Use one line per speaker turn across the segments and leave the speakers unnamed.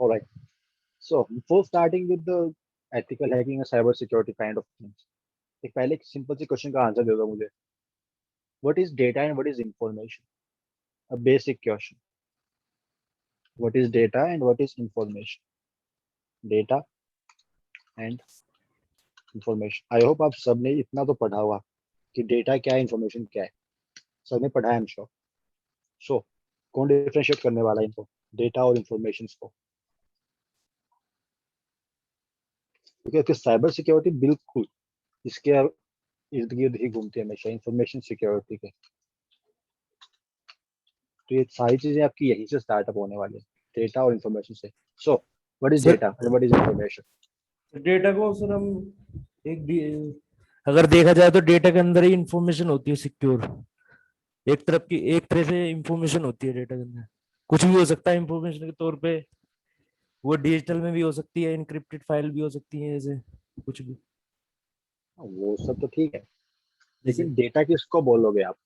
All right. So before starting with the ethical hacking and cyber security kind of things, एक पहले एक simple सी question का answer दे दो मुझे. What is data and what is information? A basic question. What is data and what is information? Data and information. I hope आप सबने इतना तो पढ़ा हुआ कि डेटा क्या है, इंफॉर्मेशन क्या है. सबने पढ़ा है, I'm sure. So कौन डिफरेंशिएट करने वाला है इनको, डेटा और इंफॉर्मेशन को? क्योंकि साइबर सिक्योरिटी बिल्कुल इसके इर्द गिर्द ही घूमती है हमेशा, इंफॉर्मेशन सिक्योरिटी के. तो ये सारी चीजें आपकी यहीं से स्टार्टअप होने वाली है, डेटा और इंफॉर्मेशन से. So what is
sir
data and what is information?
Data को सर हम अगर देखा जाए तो डेटा के अंदर ही इंफॉर्मेशन होती है सिक्योर। एक तरह से इंफॉर्मेशन होती है डेटा के अंदर। कुछ भी हो सकता है इंफॉर्मेशन के तौर पे। वो डिजिटल में भी हो सकती है, इनक्रिप्टेड फाइल भी हो सकती है, ऐसे कुछ भी।
वो सब तो ठीक है,
जैसे
लेकिन डेटा किसको बोलोगे आप?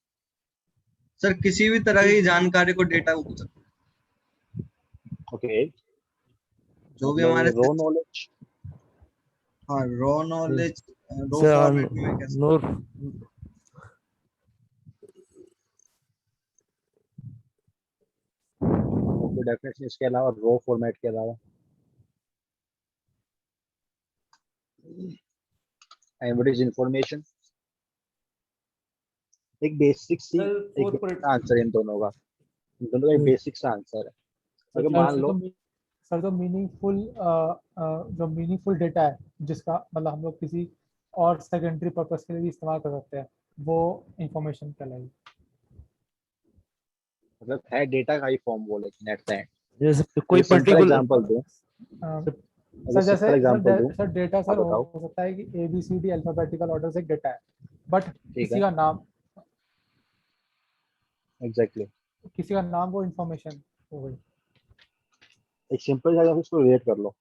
सर किसी भी तरह की जानकारी को डेटा बोल सकते हैं।
ओके,
जो भी हमारे
रॉ नॉलेज.
हाँ raw knowledge, raw
sir
format में कैसे
नोर
कोई डेफिनेशन इसके अलावा, रॉ फॉर्मेट के अलावा? And what is information? एक बेसिक सी एक आंसर इन दोनों का, इन दोनों का एक बेसिक सा आंसर है. अगर मान लो
सर जो मीनिंगफुल डेटा है, जिसका मतलब हम लोग किसी और सेकेंडरी पर्पस के लिए भी इस्तेमाल कर सकते हैं, वो इंफॉर्मेशन कहलाएगी.
मतलब है डेटा का ही फॉर्म वो, लेकिन एट द एंड
जैसे कोई
सिंपल
पर्टिकुलर
एग्जांपल दो.
सर जैसे
सिंपल एग्जांपल दूं,
सर डेटा सर
बताओ.
हो सकता है कि ABCD अल्फाबेटिकल ऑर्डर से एक डेटा है, बट
ठीक
किसी
है,
का नाम
एग्जैक्टली.
वो इंफॉर्मेशन हो गई.
एक सिंपल सा उसको रिलेट कर लो.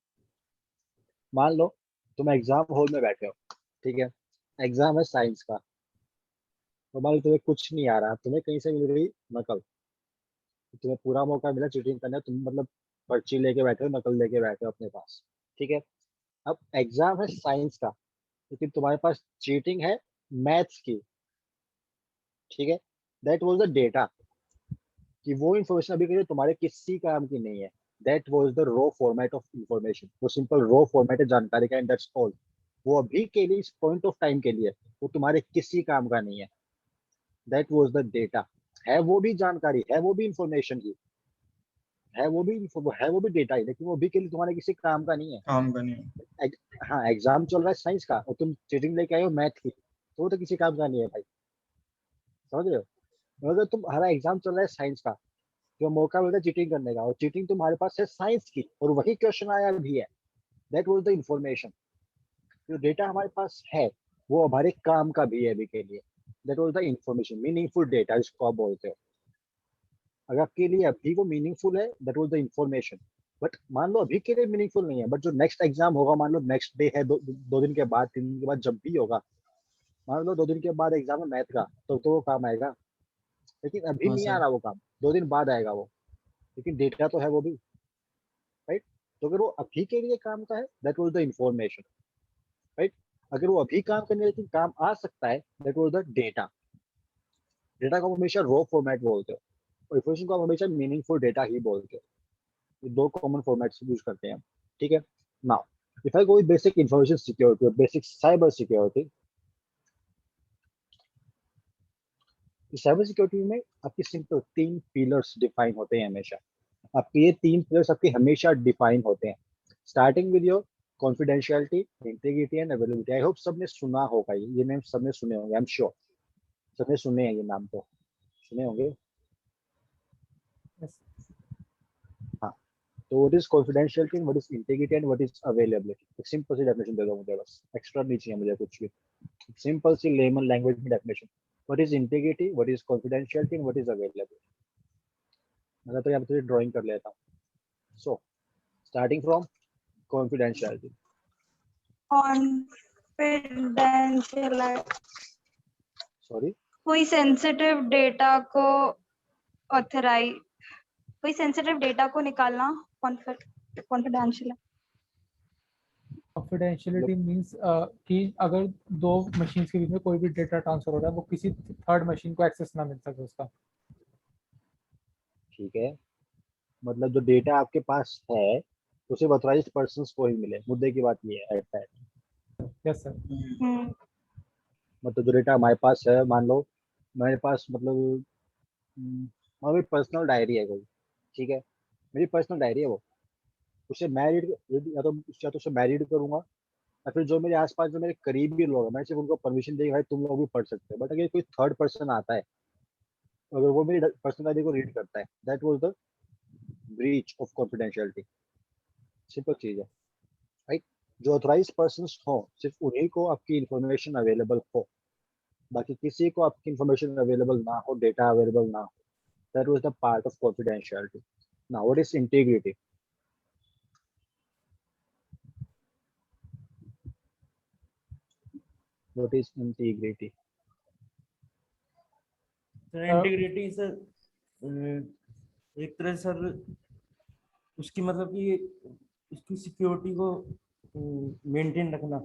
मान लो तुम एग्जाम हॉल में बैठे हो, ठीक है, एग्जाम है साइंस का. तो मान लो तुम्हें कुछ नहीं आ रहा, तुम्हें कहीं से मिल गई नकल. तुम्हें पूरा मौका मिला चीटिंग करने, तुम मतलब पर्ची लेके बैठे हो, नकल लेके बैठे हो अपने पास, ठीक है. अब एग्जाम है साइंस का, लेकिन तुम्हारे पास चीटिंग है मैथ्स की, ठीक है. दैट वाज द डेटा, कि वो इन्फॉर्मेशन अभी के लिए तुम्हारे किसी काम की नहीं है. That was the raw format of information. वो सिंपल रॉ फॉर्मेट है जानकारी का, एंड दैट्स ऑल. वो अभी के लिए, इस पॉइंट ऑफ टाइम के लिए, वो तुम्हारे किसी काम का नहीं है. That was the data. है वो भी जानकारी, है वो भी इंफॉर्मेशन की, है वो भी डेटा ही, लेकिन वो अभी के लिए तुम्हारे किसी काम का नहीं है.
काम का नहीं है।
हाँ, एग्जाम चल रहा है साइंस का और तुम चीटिंग लेके आए हो मैथ की, तो वो तो किसी काम का नहीं है भाई. समझ रहे हो? अगर तुम हमारा एग्जाम चल रहा है साइंस का, जो मौका मिलता है चीटिंग करने का, और चीटिंग तुम्हारे पास है साइंस की, और वही क्वेश्चन आया भी है, दैट वाज द इंफॉर्मेशन. जो डेटा हमारे पास है वो हमारे काम का भी है अभी के लिए. That was the information, meaningful data जिसको आप बोलते हो. अगर आपके लिए अभी वो मीनिंगफुल है, that was the information. But मान लो अभी के लिए मीनिंगफुल नहीं है, बट जो नेक्स्ट एग्जाम होगा, मान लो नेक्स्ट डे है, दो दिन के बाद, 3 दिन के बाद, जब भी होगा, मान लो 2 दिन के बाद एग्जाम है मैथ का, तो वो काम आएगा. लेकिन अभी
हाँ
नहीं आ
सर।
रहा वो काम, 2 दिन बाद आएगा वो, लेकिन डेटा तो है वो भी, राइट. तो अगर वो अभी के लिए काम का है, that was the information, right. अगर वो अभी काम करने लेकिन काम आ सकता है, that was the data. Data को हमेशा रॉ फॉर्मेट बोलते हो, और इंफॉर्मेशन को आप हमेशा मीनिंगफुल डेटा ही बोलते हो. ये 2 कॉमन फॉर्मेट्स यूज करते हैं हम, ठीक है. Now if I go with basic information security, basic cyber security. Cyber security में आपकी सिंपल 3 पिलर्स डिफाइन होते हैं हमेशा. आपके ये 3 पिलर्स आपके हमेशा डिफाइन होते हैं. Starting with your confidentiality, integrity and availability. I hope सबने सुना होगा, ये नेम सबने सुने होंगे, आई एम श्योर सबने सुने हैं ये नाम, तो सुने होंगे. हाँ, तो what is confidentiality and what is integrity and what is availability? एक सिंपल सी डेफिनेशन दे दो मुझे, बस एक्स्ट्रा नहीं चाहिए मुझे कुछ भी. सिंपल सी लेमन लैंग्वेज में definition. What is integrity, what is confidentiality and what is availability? मैं तो यहाँ पे ड्राइंग कर लेता हूँ. So starting from confidentiality.
Confidential
sorry,
कोई सेंसिटिव डेटा को ऑथराइज, कोई सेंसिटिव डेटा को निकालना कॉन्फिडेंशियल है।
कॉन्फिडेंशियलिटी मींस कि अगर दो मशीन्स के बीच में कोई भी डेटा ट्रांसफर हो रहा है वो किसी थर्ड मशीन को एक्सेस ना मिल सके उसका।
ठीक है, मतलब जो डेटा आपके पास है तो सिर्फ ऑथराइज्ड पर्सन को ही मिले, मुद्दे की बात ये है at that।
Yes sir.
मतलब जो डेटा हमारे पास है, मान लो मेरे पास मतलब मेरी पर्सनल डायरी है कोई, ठीक है, मेरी पर्सनल डायरी है वो, उसे मैं रीड या तो उसे मैं रीड करूंगा, या फिर जो मेरे आसपास जो मेरे करीबी लोग हैं मैं सिर्फ उनको परमिशन देगी भाई तुम लोग भी पढ़ सकते हो। बट अगर कोई थर्ड पर्सन आता है, अगर वो मेरी पर्सनल डायरी को रीड करता है, that was the breach of confidentiality. Simple चीज है, राइट। जो ऑथराइज्ड पर्सन हो सिर्फ उन्हीं को आपकी इंफॉर्मेशन अवेलेबल हो, बाकी किसी को आपकी इंफॉर्मेशन अवेलेबल ना हो, डेटा अवेलेबल ना हो, that was the part of confidentiality. Now what is integrity? What is integrity?
Integrity sir एक तरह से सर उसकी मतलब कि उसकी सिक्योरिटी को मेंटेन रखना,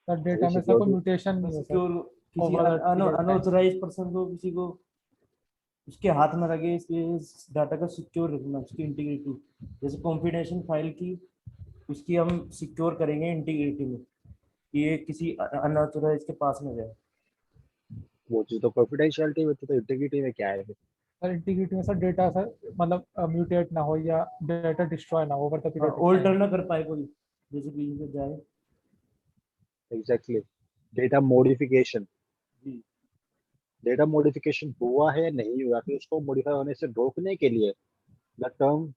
सर डेटा में सर कोई म्यूटेशन नहीं हो सर
सिक्योर, किसी
over the period of time।
Unauthorised person को किसी को उसके हाथ में लगे इस डाटा का सिक्योर रखना, उसकी इंटीग्रिटी। जैसे कॉन्फिडेंशियल फाइल की उसकी हम सिक्योर करेंगे इंटीग्रिटी में कि ये किसी अनऑथराइज्ड के पास में जाए।
वो चीज तो कॉन्फिडेंशियलिटी में, तो इंटीग्रिटी में क्या है?
सर इंटीग्रिटी में सर डेटा सर मतलब म्यूटेट ना हो या डेटा डिस्ट्रॉय ना हो over the period of
alter
time.
ना कर पाए कोई, जैसे कहीं पे जाए।
Exactly, data modification. Data modification हुआ है या नहीं हुआ, फिर उसको मॉडिफाई होने से रोकने के लिए the term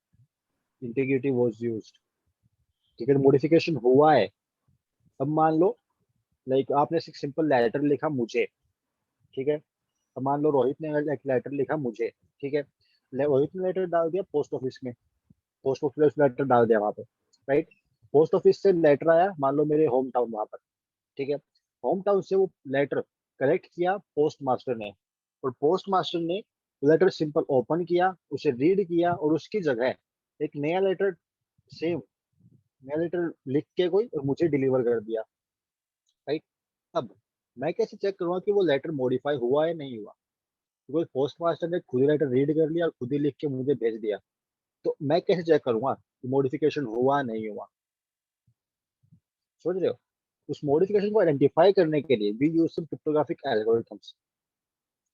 integrity was used. ठीक है, मॉडिफिकेशन हुआ है, अब मान लो लाइक आपने एक सिंपल लेटर लिखा मुझे, ठीक है, अब मान लो रोहित ने एक लेटर लिखा मुझे, ठीक है, रोहित ने लेटर डाल दिया पोस्ट ऑफिस में, पोस्ट ऑफिस लेटर डाल दिया वहां पे, राइट। पोस्ट ऑफिस से लेटर आया मान लो मेरे होम टाउन वहां पर, ठीक है, होम टाउन से वो लेटर कलेक्ट किया पोस्ट मास्टर ने, और पोस्ट मास्टर ने लेटर सिंपल ओपन किया, उसे रीड किया, और उसकी जगह एक नया लेटर, सेम नया लेटर लिख के कोई और मुझे डिलीवर कर दिया, राइट। अब मैं कैसे चेक करूंगा कि वो लेटर मॉडिफाई हुआ है नहीं हुआ? बिकॉज पोस्ट मास्टर ने खुद ही लेटर रीड कर लिया और खुद ही लिख के मुझे भेज दिया, तो मैं कैसे चेक करूंगा कि मॉडिफिकेशन हुआ नहीं हुआ? समझ रहे हो? उस मॉडिफिकेशन को आइडेंटिफाई करने के लिए we use some cryptographic algorithms.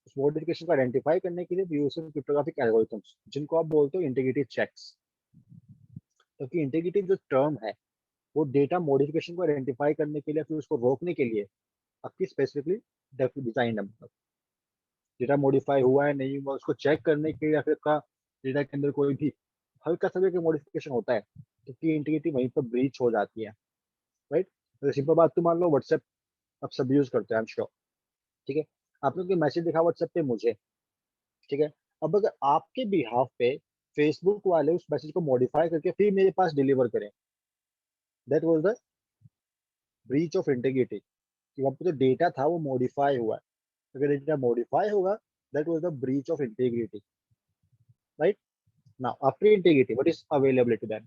उस मॉडिफिकेशन को आइडेंटिफाई करने के लिए we use some cryptographic algorithms, जिनको आप बोलते हो इंटीग्रिटी चेक्स। क्योंकि इंटीग्रिटी जो टर्म है वो डेटा मॉडिफिकेशन को आइडेंटिफाई करने के लिए, फिर उसको रोकने के लिए आपकी स्पेसिफिकली डिजाइन है। मतलब डेटा मॉडिफाई हुआ है नहीं हुआ उसको चेक करने के लिए, या फिर आपका डेटा के अंदर कोई भी हल्का सा भी मॉडिफिकेशन होता है तो की इंटीग्रिटी वहीं पर ब्रीच हो जाती है, राइट। तो सिंपल बात, तो मान लो व्हाट्सएप आप सब यूज करते हैं, आई एम श्योर, ठीक है, आपने कोई मैसेज दिखा व्हाट्सएप पे मुझे, ठीक है, अब अगर आपके बिहाफ पे फेसबुक वाले उस मैसेज को मॉडिफाई करके फिर मेरे पास डिलीवर करें, that was the breach of integrity, कि वहाँ पे जो डेटा था वो मॉडिफाई हुआ है। अगर डेटा मॉडिफाई होगा, that was the breach of integrity, right. Now after integrity what is availability then?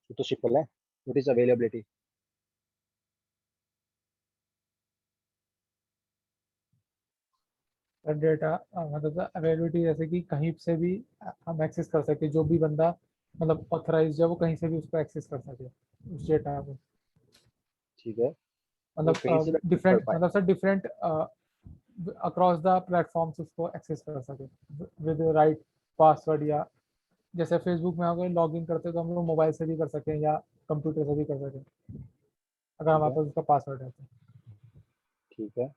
तो सिंपल है, what is availability?
Sir data मतलब अवेलेबिलिटी जैसे कि कहीं से भी हम एक्सेस कर सके, जो भी बंदा मतलब ऑथराइज है वो कहीं से भी उसको एक्सेस कर सके उस डेटा को।
ठीक है, वो कहीं से
मतलब
भी access कर
डिफरेंट
पाए।
मतलब sir different across the platforms उसको एक्सेस कर सके विद राइट पासवर्ड, या जैसे फेसबुक में अगर लॉग इन करते हैं तो हम लोग मोबाइल से भी कर सकते हैं या कंप्यूटर से भी कर सकते हैं अगर
ठीक
हमारे
है,
पास उसका पासवर्ड है तो।
ठीक है,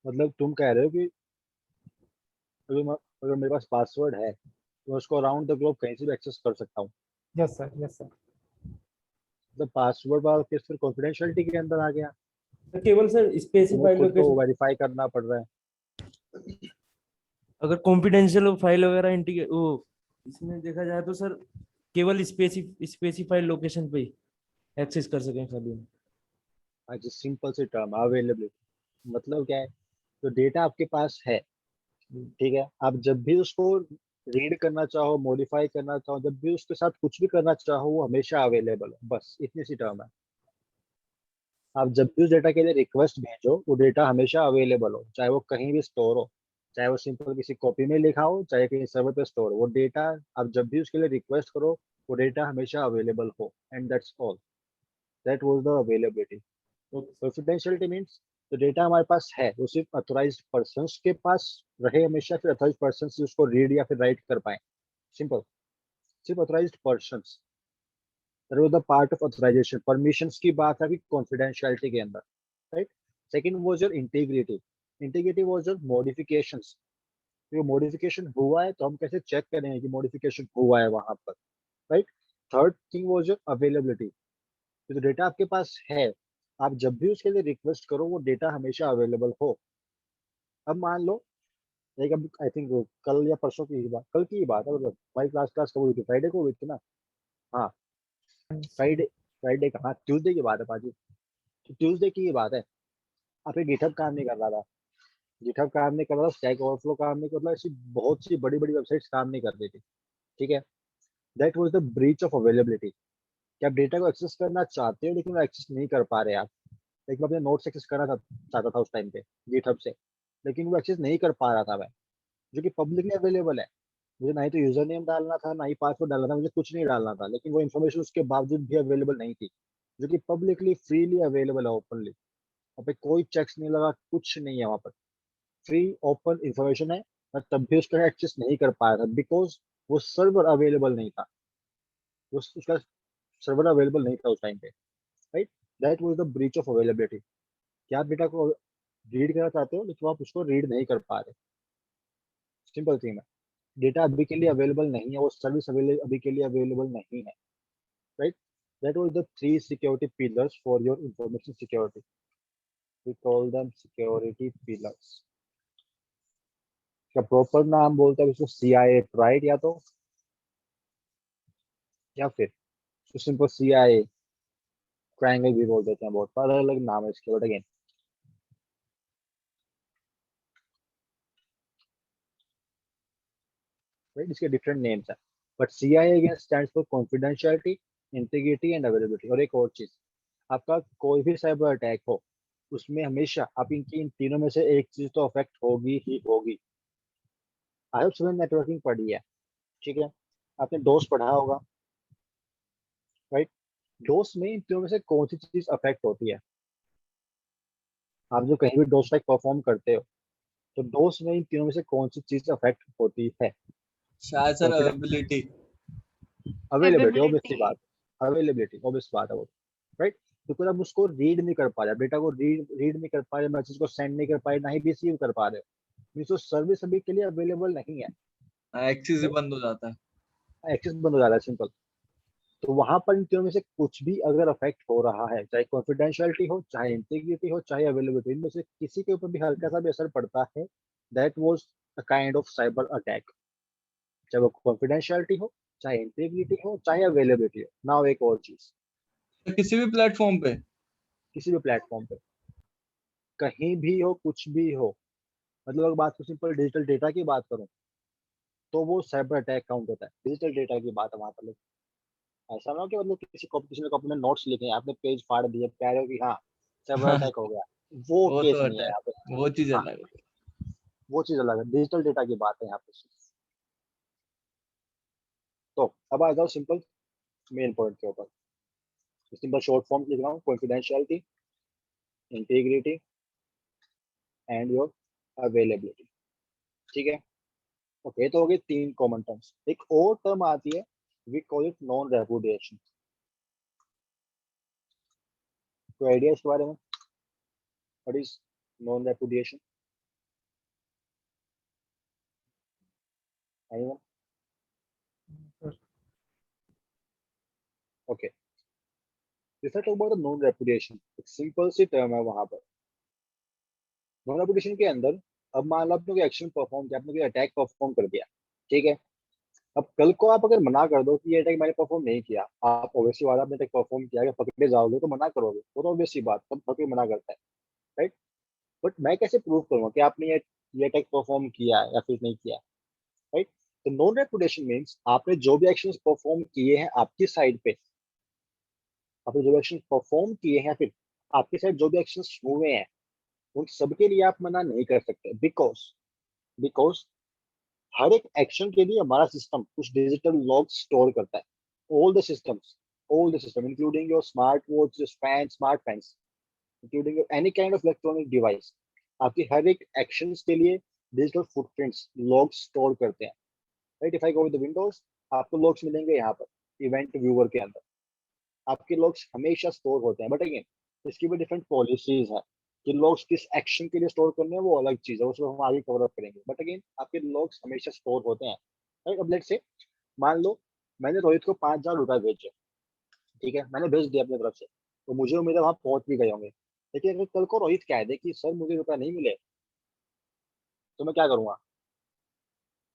मतलब तुम कह रहे हो कि अगर मेरे पास पासवर्ड है तो उसको अराउंड द ग्लोब कहीं से भी एक्सेस कर सकता हूँ।
Yes sir, yes sir.
मतलब पासवर्ड वाला केस फिर कॉन्फिडेंशियलिटी के अंदर आ गया,
तो केवल सर
तो तुम्हें
स्पेसिफाइड
खुद को
लोकेशन,
वेरीफाई करना पड़ रहा है।
अगर कॉन्फिडेंशियल फाइल वगैरह इंटीग्रेट वो इसमें देखा जाए तो सर केवल स्पेसिफाइड लोकेशन पे एक्सेस कर सकें खाली हम।
आज सिंपल सी टर्म अवेलेबिलिटी, मतलब क्या है, तो डेटा आपके पास है, ठीक है, आप जब भी उसको रीड करना चाहो, मॉडिफाई करना चाहो, जब भी उसके साथ कुछ भी करना चाहो वो हमेशा अवेलेबल है, बस इतनी सी टर्म है। आप जब भी उस डेटा के लिए रिक्वेस्ट भेजो वो डेटा हमेशा अवेलेबल हो, चाहे वो कहीं भी स्टोर हो, चाहे वो सिंपल किसी कॉपी में लिखा हो, चाहे कहीं सर्वर पे स्टोर हो, वो डेटा आप जब भी उसके लिए रिक्वेस्ट करो वो डेटा हमेशा अवेलेबल हो, and that's all. That was the availability. तो कॉन्फिडेंशियलिटी मीन्स तो डेटा हमारे पास है वो सिर्फ अथोराइज्ड पर्संस के पास रहे हमेशा, फिर अथोराइज्ड पर्संस उसको रीड या फिर राइट कर पाए, सिंपल। सिर्फ authorized persons, that was the part of authorization. Permissions की बात है कॉन्फिडेंशियलिटी के अंदर, right. Second was your integrity. Integrity was your modifications. तो मॉडिफिकेशन हुआ है तो हम कैसे चेक करेंगे कि मॉडिफिकेशन हुआ है वहां पर, right. Third thing was your availability. तो डेटा आपके पास है, आप जब भी उसके लिए रिक्वेस्ट करो वो डेटा हमेशा अवेलेबल हो। अब मान लो एक, अब आई थिंक कल या परसों की ही बात, कल की ही बात है, मतलब हमारी क्लास कब हुई थी, फ्राइडे को हुई थी ना। हाँ, फ्राइडे, फ्राइडे का, हाँ ट्यूसडे की बात है पाजी। तो ट्यूसडे की ये बात है, आप एक गिटहब काम नहीं कर रहा था, गिटहब काम नहीं कर रहा था, स्टैक ओवरफ्लो काम नहीं कर रहा, ऐसी बहुत सी बड़ी बड़ी वेबसाइट्स काम नहीं कर रही थी, ठीक है। That was the breach of availability, कि आप डेटा को एक्सेस करना चाहते हो लेकिन वो एक्सेस नहीं कर पा रहे आप। लाइक मैं अपने नोट्स एक्सेस करना चाहता था उस टाइम पे गिटहब से, लेकिन वो एक्सेस नहीं कर पा रहा था मैं, जो कि पब्लिकली अवेलेबल है। मुझे ना ही तो यूजर नेम डालना था, ना ही पासवर्ड डालना था, मुझे कुछ नहीं डालना था, लेकिन वो इन्फॉर्मेशन उसके बावजूद भी अवेलेबल नहीं थी, जो कि पब्लिकली फ्रीली अवेलेबल है, ओपनली। वहाँ पे कोई चेक्स नहीं लगा, कुछ नहीं है वहाँ पर, फ्री ओपन इंफॉर्मेशन है। मैं तब भी उसका एक्सेस नहीं कर पाया था बिकॉज वो सर्वर अवेलेबल नहीं था, उसका सर्वर अवेलेबल नहीं था उस टाइम पे, right. That was the breach of availability, क्या आप डेटा को रीड करना चाहते हो लेकिन आप उसको रीड नहीं कर पा रहे, सिंपल थिंग है। डेटा अभी के लिए अवेलेबल नहीं है, वो सर्विस अभी के लिए अवेलेबल नहीं है, right. That was the three security pillars for your information security, we call them security pillars. क्या प्रॉपर नाम बोलते हैं इसको, CIA राइट, या फिर सिंपल CIA ट्रायंगल भी बोल देते हैं, बहुत अलग अलग नाम है इसके, बट अगेन राइट, इसके डिफरेंट नेम्स हैं। But CIA again stands for confidentiality, integrity and availability. और एक और चीज, आपका कोई भी साइबर अटैक हो उसमें हमेशा आप इनकी इन तीनों में से एक चीज तो अफेक्ट होगी ही होगी। आई होप सबने नेटवर्किंग पढ़ी है, ठीक है, आपने डोस पढ़ा होगा, राइट। डोस में इन तीनों में से कौन सी चीज अफेक्ट होती है? आप जो कहीं भी डोस अटैक परफॉर्म करते हो तो डोस में इन तीनों में से कौन सी चीज अफेक्ट होती है?
शायद sir
confidence,
availability.
Availability, obviously
Availability.
बात, अवेलेबिलिटी ऑब्वियस बात है वो, राइट। क्योंकि आप उसको रीड नहीं कर पा रहे, डेटा को रीड नहीं कर पा रहे, मैसेज को सेंड नहीं कर पा रहे, ना ही रिसीव कर पा रहे हो, मीन्स वो सर्विस अभी के लिए अवेलेबल नहीं है,
एक्सेस ही बंद हो जाता है।
एक्सेस बंद हो जा रहा है, सिंपल। तो वहां पर इन तीनों में से कुछ भी अगर अफेक्ट हो रहा है, चाहे कॉन्फिडेंशियलिटी हो, चाहे इंटीग्रिटी हो, चाहे अवेलेबिलिटी, इनमें से किसी के ऊपर भी हल्का सा भी असर पड़ता है, that was a kind of cyber attack. चाहे वो कॉन्फिडेंशियलिटी हो, चाहे इंटीग्रिटी हो, चाहे अवेलेबिलिटी हो। नाउ एक और चीज,
किसी भी प्लेटफॉर्म पे।
किसी भी प्लेटफॉर्म पे कहीं भी हो, कुछ भी हो, मतलब अगर बात को सिंपल डिजिटल डेटा की बात करूं तो वो साइबर अटैक काउंट होता है, डिजिटल डेटा की बात है वहां पर। ऐसा ना हो कि मतलब किसी ने अपने नोट्स लिखे हैं, आपने पेज फाड़ दिए, कह रहे हो कि हाँ साइबर
हाँ,
अटैक हो गया, वो
वो
केस
तो
नहीं है
अटैक,
यहाँ पे।
वो चीज
हाँ,
अलग है।
वो चीज अलग है, डिजिटल डेटा की बात है यहाँ पे। तो अब आ जाओ सिंपल मेन पॉइंट के ऊपर। सिंपल शॉर्ट फॉर्म लिख रहा हूँ, confidentiality, integrity and your availability, ठीक है। ओके, तो हो गए तीन कॉमन टर्म्स। एक और टर्म आती है, we call it non repudiation. कोई आइडिया इसके बारे में, what is non repudiation? Anyone? Okay, this talk about non repudiation, एक सिंपल सी टर्म है वहां पर। नॉन रेपुडिएशन के अंदर, अब मान लो आपने कोई एक्शन परफॉर्म किया, आपने कोई अटैक परफॉर्म कर दिया, ठीक है। अब कल को आप अगर मना कर दो कि ये अटैक मैंने परफॉर्म नहीं किया, आप ऑब्वियसली बात, आपने अटैक परफॉर्म किया, अगर पकड़े जाओगे तो मना करोगे, वो तो ऑब्वियसली बात, तब कोई मना करता है, राइट। बट मैं कैसे प्रूव करूंगा कि आपने ये अटैक परफॉर्म किया है या फिर नहीं किया, राइट। तो नॉन रेपुटेशन मीन्स आपने जो भी एक्शंस परफॉर्म किए हैं आपकी साइड पे, आपने जो एक्शन परफॉर्म किए हैं, फिर आपके साइड जो भी एक्शंस हुए हैं उन सबके लिए आप मना नहीं कर सकते, बिकॉज हर एक एक्शन के लिए हमारा सिस्टम कुछ डिजिटल लॉग स्टोर करता है। All the system including your smart watch, fan, smart fans, including any kind of electronic device, आपकी हर एक एक्शंस के लिए डिजिटल फुटप्रिंट्स लॉग स्टोर करते हैं। Right, if I go with Windows, आपको लॉग्स मिलेंगे यहाँ पर इवेंट व्यूअर के अंदर, आपके लॉग्स हमेशा स्टोर होते हैं। बट अगेन इसकी भी डिफरेंट पॉलिसीज है कि लॉग्स किस एक्शन के लिए स्टोर करने हैं, वो अलग चीज है, उसको हम आगे कवर अप करेंगे। बट अगेन आपके लॉग्स हमेशा स्टोर होते हैं। राइट, अब लेट्स से मान लो मैंने रोहित को 5,000 रुपए भेजे, ठीक है, मैंने भेज दिया अपनी तरफ से, तो मुझे उम्मीद है वहां पहुंच भी गए होंगे। लेकिन अगर कल को रोहित कह दे कि सर मुझे रुपए नहीं मिले, तो मैं क्या करूंगा?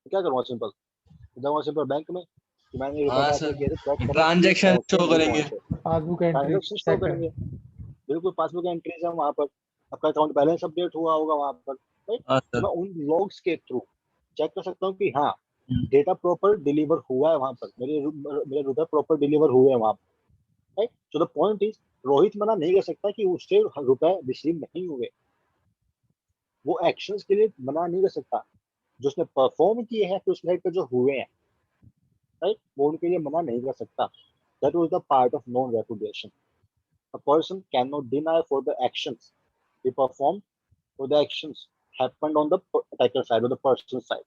सिंपल जाऊंगा सिंपल बैंक में कि मैंने रुपए
हाँ
ट्रांसफर
सर,
किए थे, चेक करो कि ये
ट्रांजैक्शन
पहुंचे
शो
नहीं
करेंगे।
पहुंचे,
passbook entry
transaction show
check
करेंगे,
करेंगे।
बिल्कुल पासबुक एंट्रीज है वहां पर, आपका अकाउंट बैलेंस अपडेट हुआ होगा वहां पर। राइट,
हाँ
तो
सर।
मैं उन लॉग्स के थ्रू चेक कर सकता हूँ कि हाँ डेटा प्रॉपर डिलीवर हुआ है वहां पर, मेरे रुपए प्रॉपर डिलीवर हुए हैं वहां पर। Right, so the point is Rohit मना नहीं कर सकता कि उससे रुपए रिसीव नहीं हुए, वो एक्शंस के लिए मना नहीं कर सकता। जो उसने परफॉर्म किए हैं फिर उसके साइड पे जो हुए हैं, राइट, वो उनके लिए मना नहीं कर सकता। That was the part of non repudiation. A person cannot deny for the actions he performed, or the actions happened on the attacker side or the person side.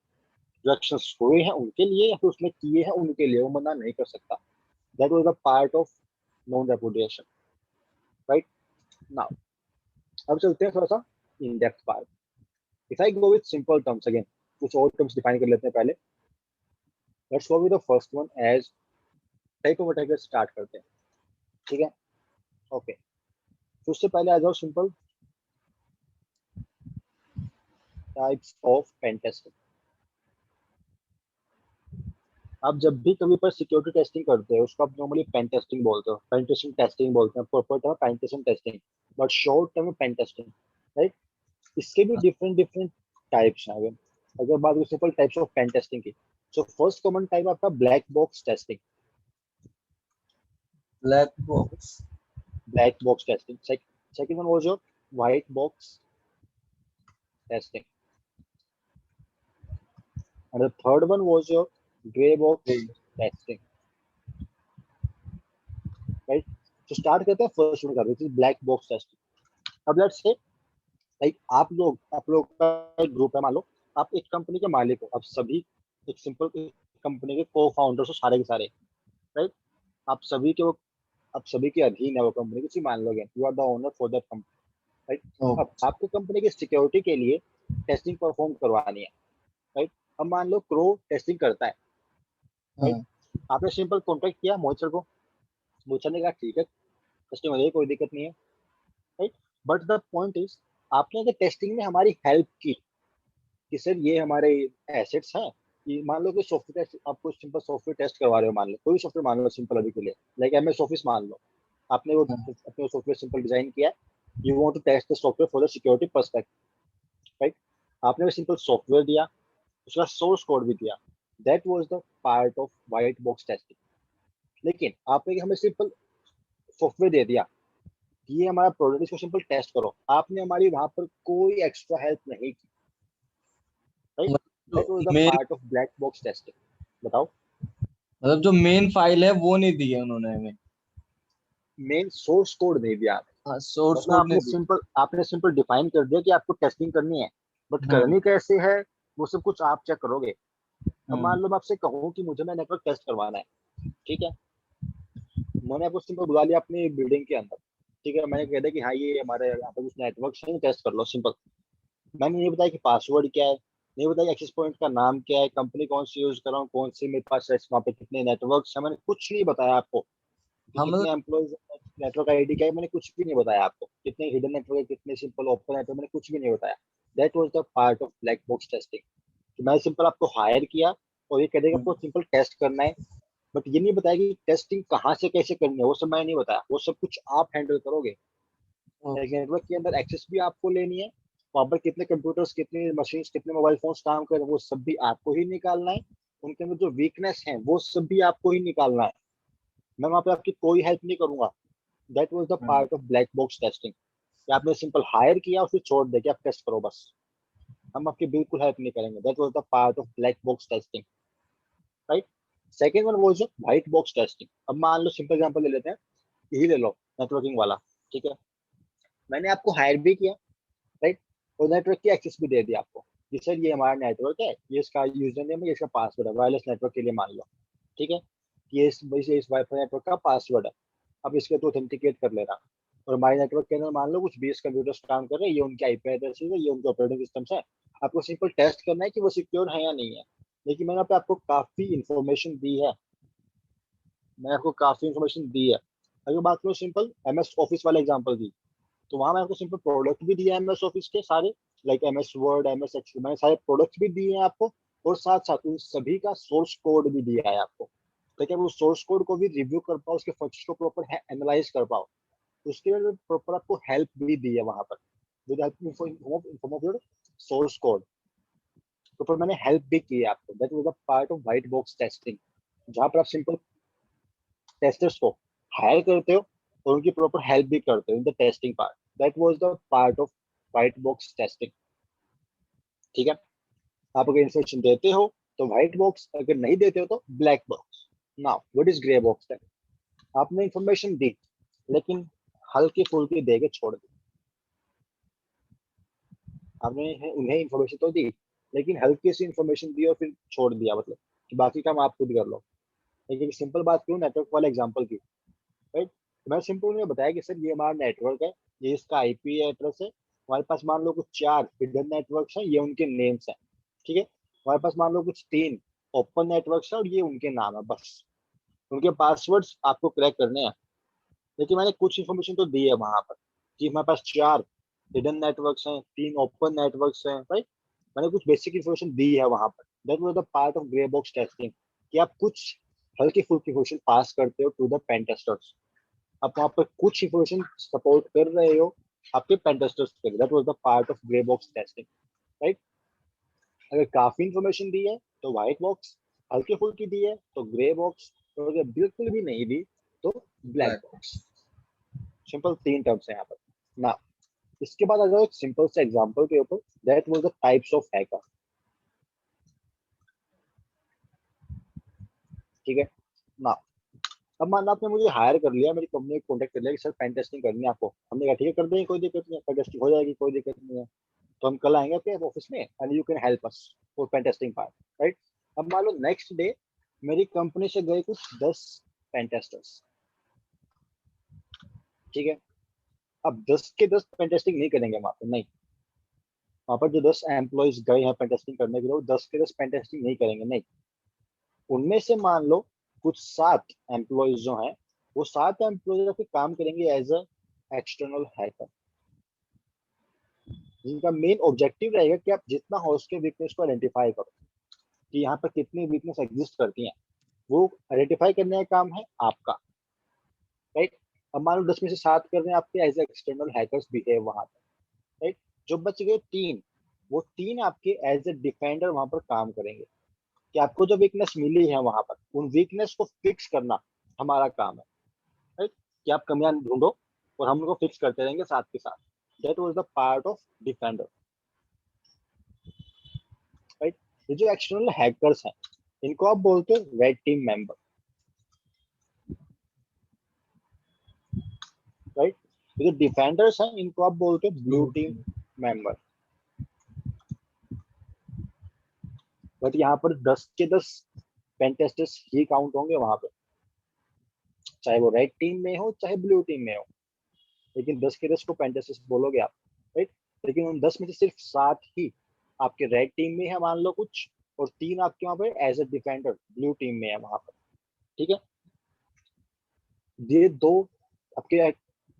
जो actions हुए हैं उनके लिए या फिर उसने किए हैं उनके लिए वो मना नहीं कर सकता। That was the part of non-repudiation. Right? Now, अब चलते हैं थोड़ा सा in depth part. If I go with simple terms again, कुछ और terms define कर लेते हैं पहले. Let's go with the first one as type of attacker start करते हैं, ठीक है? Okay. तो उससे पहले आ जाओ simple types of pen testing. आप जब भी कभी पर सिक्योरिटी टेस्टिंग करते हो उसको आप नॉर्मली पेन टेस्टिंग बोलते हो, पेनिट्रेशन टेस्टिंग बोलते हैं, proper term penetration testing, but short term में पेन टेस्टिंग। राइट, इसके भी डिफरेंट डिफरेंट टाइप्स हैं। अगर बात करें simple types of pen testing की, सो फर्स्ट कॉमन टाइप आपका black box testing. Black box testing. Second one was your white box testing, and the third one was your gray box testing. Right, तो start करते हैं first one का, which is black box testing. अब let's say like आप लोग का एक group है, मान लो आप एक कंपनी के मालिक हो, आप सभी एक सिंपल कंपनी के को फाउंडर्स हो सारे के सारे। राइट, आप सभी के अधीन है वो कंपनी, किसी मान लो you are the owner for that company. Right, अब आपको कंपनी की सिक्योरिटी के लिए टेस्टिंग परफॉर्म करवानी है। राइट, अब मान लो क्रो टेस्टिंग करता है। राइट, आपने सिंपल कॉन्टेक्ट किया मोहित सर को, मोहित सर ने कहा ठीक है टेस्टिंग हो जाएगी, कोई दिक्कत नहीं है। Right, but the point is आपने अगर टेस्टिंग में हमारी हेल्प की कि सर ये हमारे एसेट्स हैं, कि मान लो कि सॉफ्टवेयर टेस्ट, आपको सिंपल सॉफ्टवेयर टेस्ट करवा रहे हो, मान लो कोई सॉफ्टवेयर मान लो सिंपल अभी के लिए, लाइक एमएस ऑफिस मान लो, आपने वो अपने सॉफ्टवेयर सिंपल डिजाइन किया, you want to test the software for the security perspective. Right, आपने वो सिंपल सॉफ्टवेयर दिया, उसका सोर्स कोड भी दिया, that was the part of white box testing. लेकिन आपने हमें सिंपल सॉफ्टवेयर दे दिया कि ये हमारा प्रोडक्ट, इसको सिंपल टेस्ट करो, आपने हमारी वहां पर कोई एक्स्ट्रा हेल्प नहीं की। Right, that was the
main
part of black box testing. बताओ,
मतलब जो मेन फाइल है वो नहीं दी है उन्होंने हमें।
मेन सोर्स कोड नहीं दिया आपने,
हाँ, सोर्स
मतलब
कोड नहीं दी।
आपने सिंपल डिफाइन कर दिया कि आपको टेस्टिंग करनी है, बट करनी कैसे है वो सब कुछ आप चेक करोगे। अब मान लो मैं आपसे कहूँ कि मुझे मैं नेटवर्क टेस्ट करवाना है, ठीक है, मैंने आपको सिंपल बुला लिया अपनी बिल्डिंग के अंदर, ठीक है, मैंने कह दिया कि हाँ ये हमारे यहाँ पे कुछ नेटवर्क है, टेस्ट कर लो सिंपल। मैंने ये बताया कि पासवर्ड क्या है, नहीं बताया एक्सेस पॉइंट का नाम क्या है, कंपनी कौन सी यूज कर रहा हूँ, कौन सी मेरे पास वहाँ पे कितने नेटवर्क है, मैंने कुछ नहीं बताया आपको कि
हाँ
कितने
मतलब
एम्प्लॉयज, नेटवर्क आईडी क्या है, मैंने कुछ भी नहीं बताया आपको, कितने हिडन नेटवर्क है, कितने सिंपल ओपन नेटवर्क, मैंने कुछ भी नहीं बताया। That was the part of black box testing, कि मैं सिंपल आपको हायर किया और ये कह देगा आपको सिंपल टेस्ट करना है, बट ये नहीं बताया कि टेस्टिंग कहाँ से कैसे करनी है, वो सब मैंने नहीं बताया, वो सब कुछ आप हैंडल करोगे। नेटवर्क के अंदर एक्सेस भी आपको लेनी है, वहां पर कितने कंप्यूटर्स, कितने मशीन्स, कितने मोबाइल फोन्स काम कर रहे हैं वो सब भी आपको ही निकालना है, उनके अंदर जो वीकनेस है वो सब भी आपको ही निकालना है। मैं वहाँ पे आपकी कोई हेल्प नहीं करूंगा। That was the part of black box testing. कि आपने सिंपल हायर किया और फिर छोड़ दे कि आप टेस्ट करो बस, हम आपकी बिल्कुल हेल्प नहीं करेंगे। That was the part of black box testing, right. Second one was white box testing. अब मान लो सिंपल एग्जांपल ले लेते हैं, यही ले लो, नेटवर्किंग वाला, ठीक है। मैंने आपको हायर भी किया, राइट, और नेटवर्क की एक्सेस भी दे दी आपको कि सर ये हमारा नेटवर्क है, ये इसका यूजर नेम है, ये इसका पासवर्ड है, वायरलेस नेटवर्क के लिए मान लो, ठीक है। इस वाईफाई नेटवर्क का पासवर्ड है, अब इसके तो ऑथेंटिकेट कर लेना। और हमारे नेटवर्क के अंदर मान लो कुछ 20 कंप्यूटर्स काम कर रहे हैं, ये उनके आईपी एड्रेस है, ये उनके ऑपरेटिंग सिस्टम्स है। आपको सिंपल टेस्ट करना है कि वो सिक्योर है या नहीं है। लेकिन मैंने यहाँ पे आपको काफी इंफॉर्मेशन दी है, मैंने आपको काफी इंफॉर्मेशन दी है। अगर बात करो सिंपल MS ऑफिस वाला एग्जांपल दी, तो वहां मैंने आपको सिंपल प्रोडक्ट भी दिया है MS ऑफिस के सारे, like MS word, MS excel, मैंने सारे प्रोडक्ट्स भी दिए हैं आपको। और साथ साथ उन सभी का सोर्स कोड भी दिया है आपको, ताकि आप उस सोर्स कोड को भी रिव्यू कर पाओ, उसके फंक्शन को प्रॉपर एनालाइज कर पाओ। उसके लिए प्रॉपर आपको हेल्प भी दी है वहां पर, with help of your source code. तो पर मैंने हेल्प भी की है आपको। That was the part of white box testing, जहां पर आप सिंपल टेस्टर्स को हायर करते हो और उनकी प्रॉपर हेल्प भी करते हो in the testing part. That was the part of white box testing, ठीक है। आप अगर इंफॉर्मेशन देते हो तो व्हाइट बॉक्स, अगर नहीं देते हो तो black box. Now what is grey box then? आपने इंफॉर्मेशन दी लेकिन हल्की फुल्की दे के छोड़ दी। आपने उन्हें इंफॉर्मेशन तो दी लेकिन हल्की सी इंफॉर्मेशन दी और फिर छोड़ दिया, मतलब कि बाकी काम आप खुद कर लो। लेकिन सिंपल बात करूँ नेटवर्क वाले एग्जांपल की, राइट, मैं सिंपल उन्हें बताया कि सर ये हमारा नेटवर्क है, ये इसका आईपी एड्रेस है, हमारे पास मान लो कुछ 4 हिडन नेटवर्क्स हैं, ये उनके नेम्स हैं, ठीक है। हमारे पास मान लो कुछ 3 ओपन नेटवर्क्स हैं और ये उनके नाम है, बस उनके पासवर्ड्स आपको क्रैक करने हैं। लेकिन मैंने कुछ इन्फॉर्मेशन तो दी है वहां पर कि हमारे पास 4 हिडन नेटवर्क्स हैं, 3 ओपन नेटवर्क्स हैं, राइट। मैंने कुछ बेसिक इन्फॉर्मेशन दी है वहां पर। That was the part of grey box testing, कि आप कुछ हल्की फुल्की इन्फॉर्मेशन पास करते हो टू द पेन टेस्टर्स। आप वहां पर कुछ इन्फॉर्मेशन सपोर्ट कर रहे हो आपके पेन टेस्टर्स के लिए। That was the part of grey box testing, right. अगर काफी इन्फॉर्मेशन दी है तो व्हाइट बॉक्स, हल्की फुल्की दी है तो ग्रे बॉक्स, और अगर बिल्कुल भी नहीं दी तो black
Black.
Box. Simple 3 terms है यहाँ पर ना। इसके बाद अगर एक सिंपल से एग्जांपल के ऊपर, that was the types of hacker, ठीक है ना। अब मान लो आपने मुझे हायर कर लिया, मेरी कंपनी को कांटेक्ट कर लिया कि सर पेन टेस्टिंग करनी है आपको। हमने कहा ठीक है कर देंगे, कोई दिक्कत नहीं है, पेन टेस्टिंग हो जाएगी, कोई दिक्कत नहीं है। तो हम कल आएंगे आपके ऑफिस में and you can help us for pen testing part, right. अब मान लो नेक्स्ट डे मेरी कंपनी से गए कुछ 10 पेन टेस्टर्स, ठीक है। अब 10 के 10 पेन टेस्टिंग नहीं करेंगे वहां पर, नहीं। वहां पर जो 10 एम्प्लॉइज गए हैं पेन टेस्टिंग करने के लिए, वो 10 के 10 पेन टेस्टिंग नहीं करेंगे, नहीं। उनमें से मान लो कुछ 7 एम्प्लॉइज जो हैं, वो 7 एम्प्लॉइज फिर काम करेंगे एज अ एक्सटर्नल हैकर, जिनका मेन ऑब्जेक्टिव रहेगा कि आप जितना हो उसके वीकनेस को आइडेंटिफाई करो, कि यहाँ पर कितनी वीकनेस एग्जिस्ट करती हैं, वो आइडेंटिफाई करने का काम है आपका, राइट। अब मान लो 10 में से 7 कर रहे हैं आपके एज एक्सटर्नल हैकर्स बिहेव वहां पर, राइट। जो बच गए 3, वो 3 आपके एज ए डिफेंडर वहां पर काम करेंगे, कि आपको जो वीकनेस मिली है वहां पर उन वीकनेस को फिक्स करना हमारा काम है, राइट। कि आप कमियां ढूंढो और हम उनको फिक्स करते रहेंगे साथ के साथ। That was the part of defender, right. ये जो एक्सटर्नल हैकर्स हैं इनको आप बोलते हो रेड टीम मेंबर, राइट। ये जो डिफेंडर्स हैं इनको आप बोलते हो ब्लू टीम मेंबर। बट यहाँ पर 10 के 10 पेन टेस्टर्स ही काउंट होंगे वहां पे, चाहे वो रेड टीम में हो चाहे ब्लू टीम में हो, लेकिन 10 के 10 को पेन टेस्टर्स बोलोगे आप, राइट। लेकिन उन 10 में से सिर्फ 7 ही आपके रेड टीम में है मान लो कुछ, और 3 आपके वहां पर as a defender blue team में है वहां पर, ठीक है। ये 2 आपके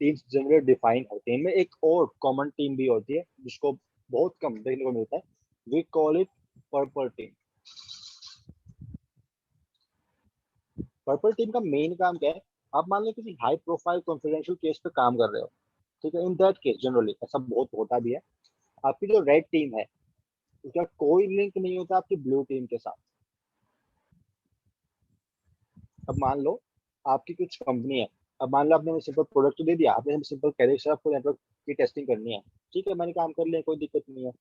टीम्स जनरली डिफाइन होते हैं। इनमें एक और कॉमन टीम भी होती है जिसको बहुत कम देखने को मिलता है, we call it purple team. Purple team का मेन काम क्या है? आप मान लो किसी हाई प्रोफाइल कॉन्फिडेंशियल केस पे काम कर रहे हो, ठीक है। इन दैट केस जनरली ऐसा बहुत होता भी है, आपकी जो रेड टीम है उसका कोई लिंक नहीं होता आपकी ब्लू टीम के साथ, अब मान लो आपकी कुछ कंपनी है, अब मान लो आपने हमें सिंपल प्रोडक्ट तो दे दिया, आपने हमें सिंपल कह रहे सर आपको नेटवर्क की टेस्टिंग करनी है, ठीक है मैंने काम कर लिया, कोई दिक्कत नहीं है।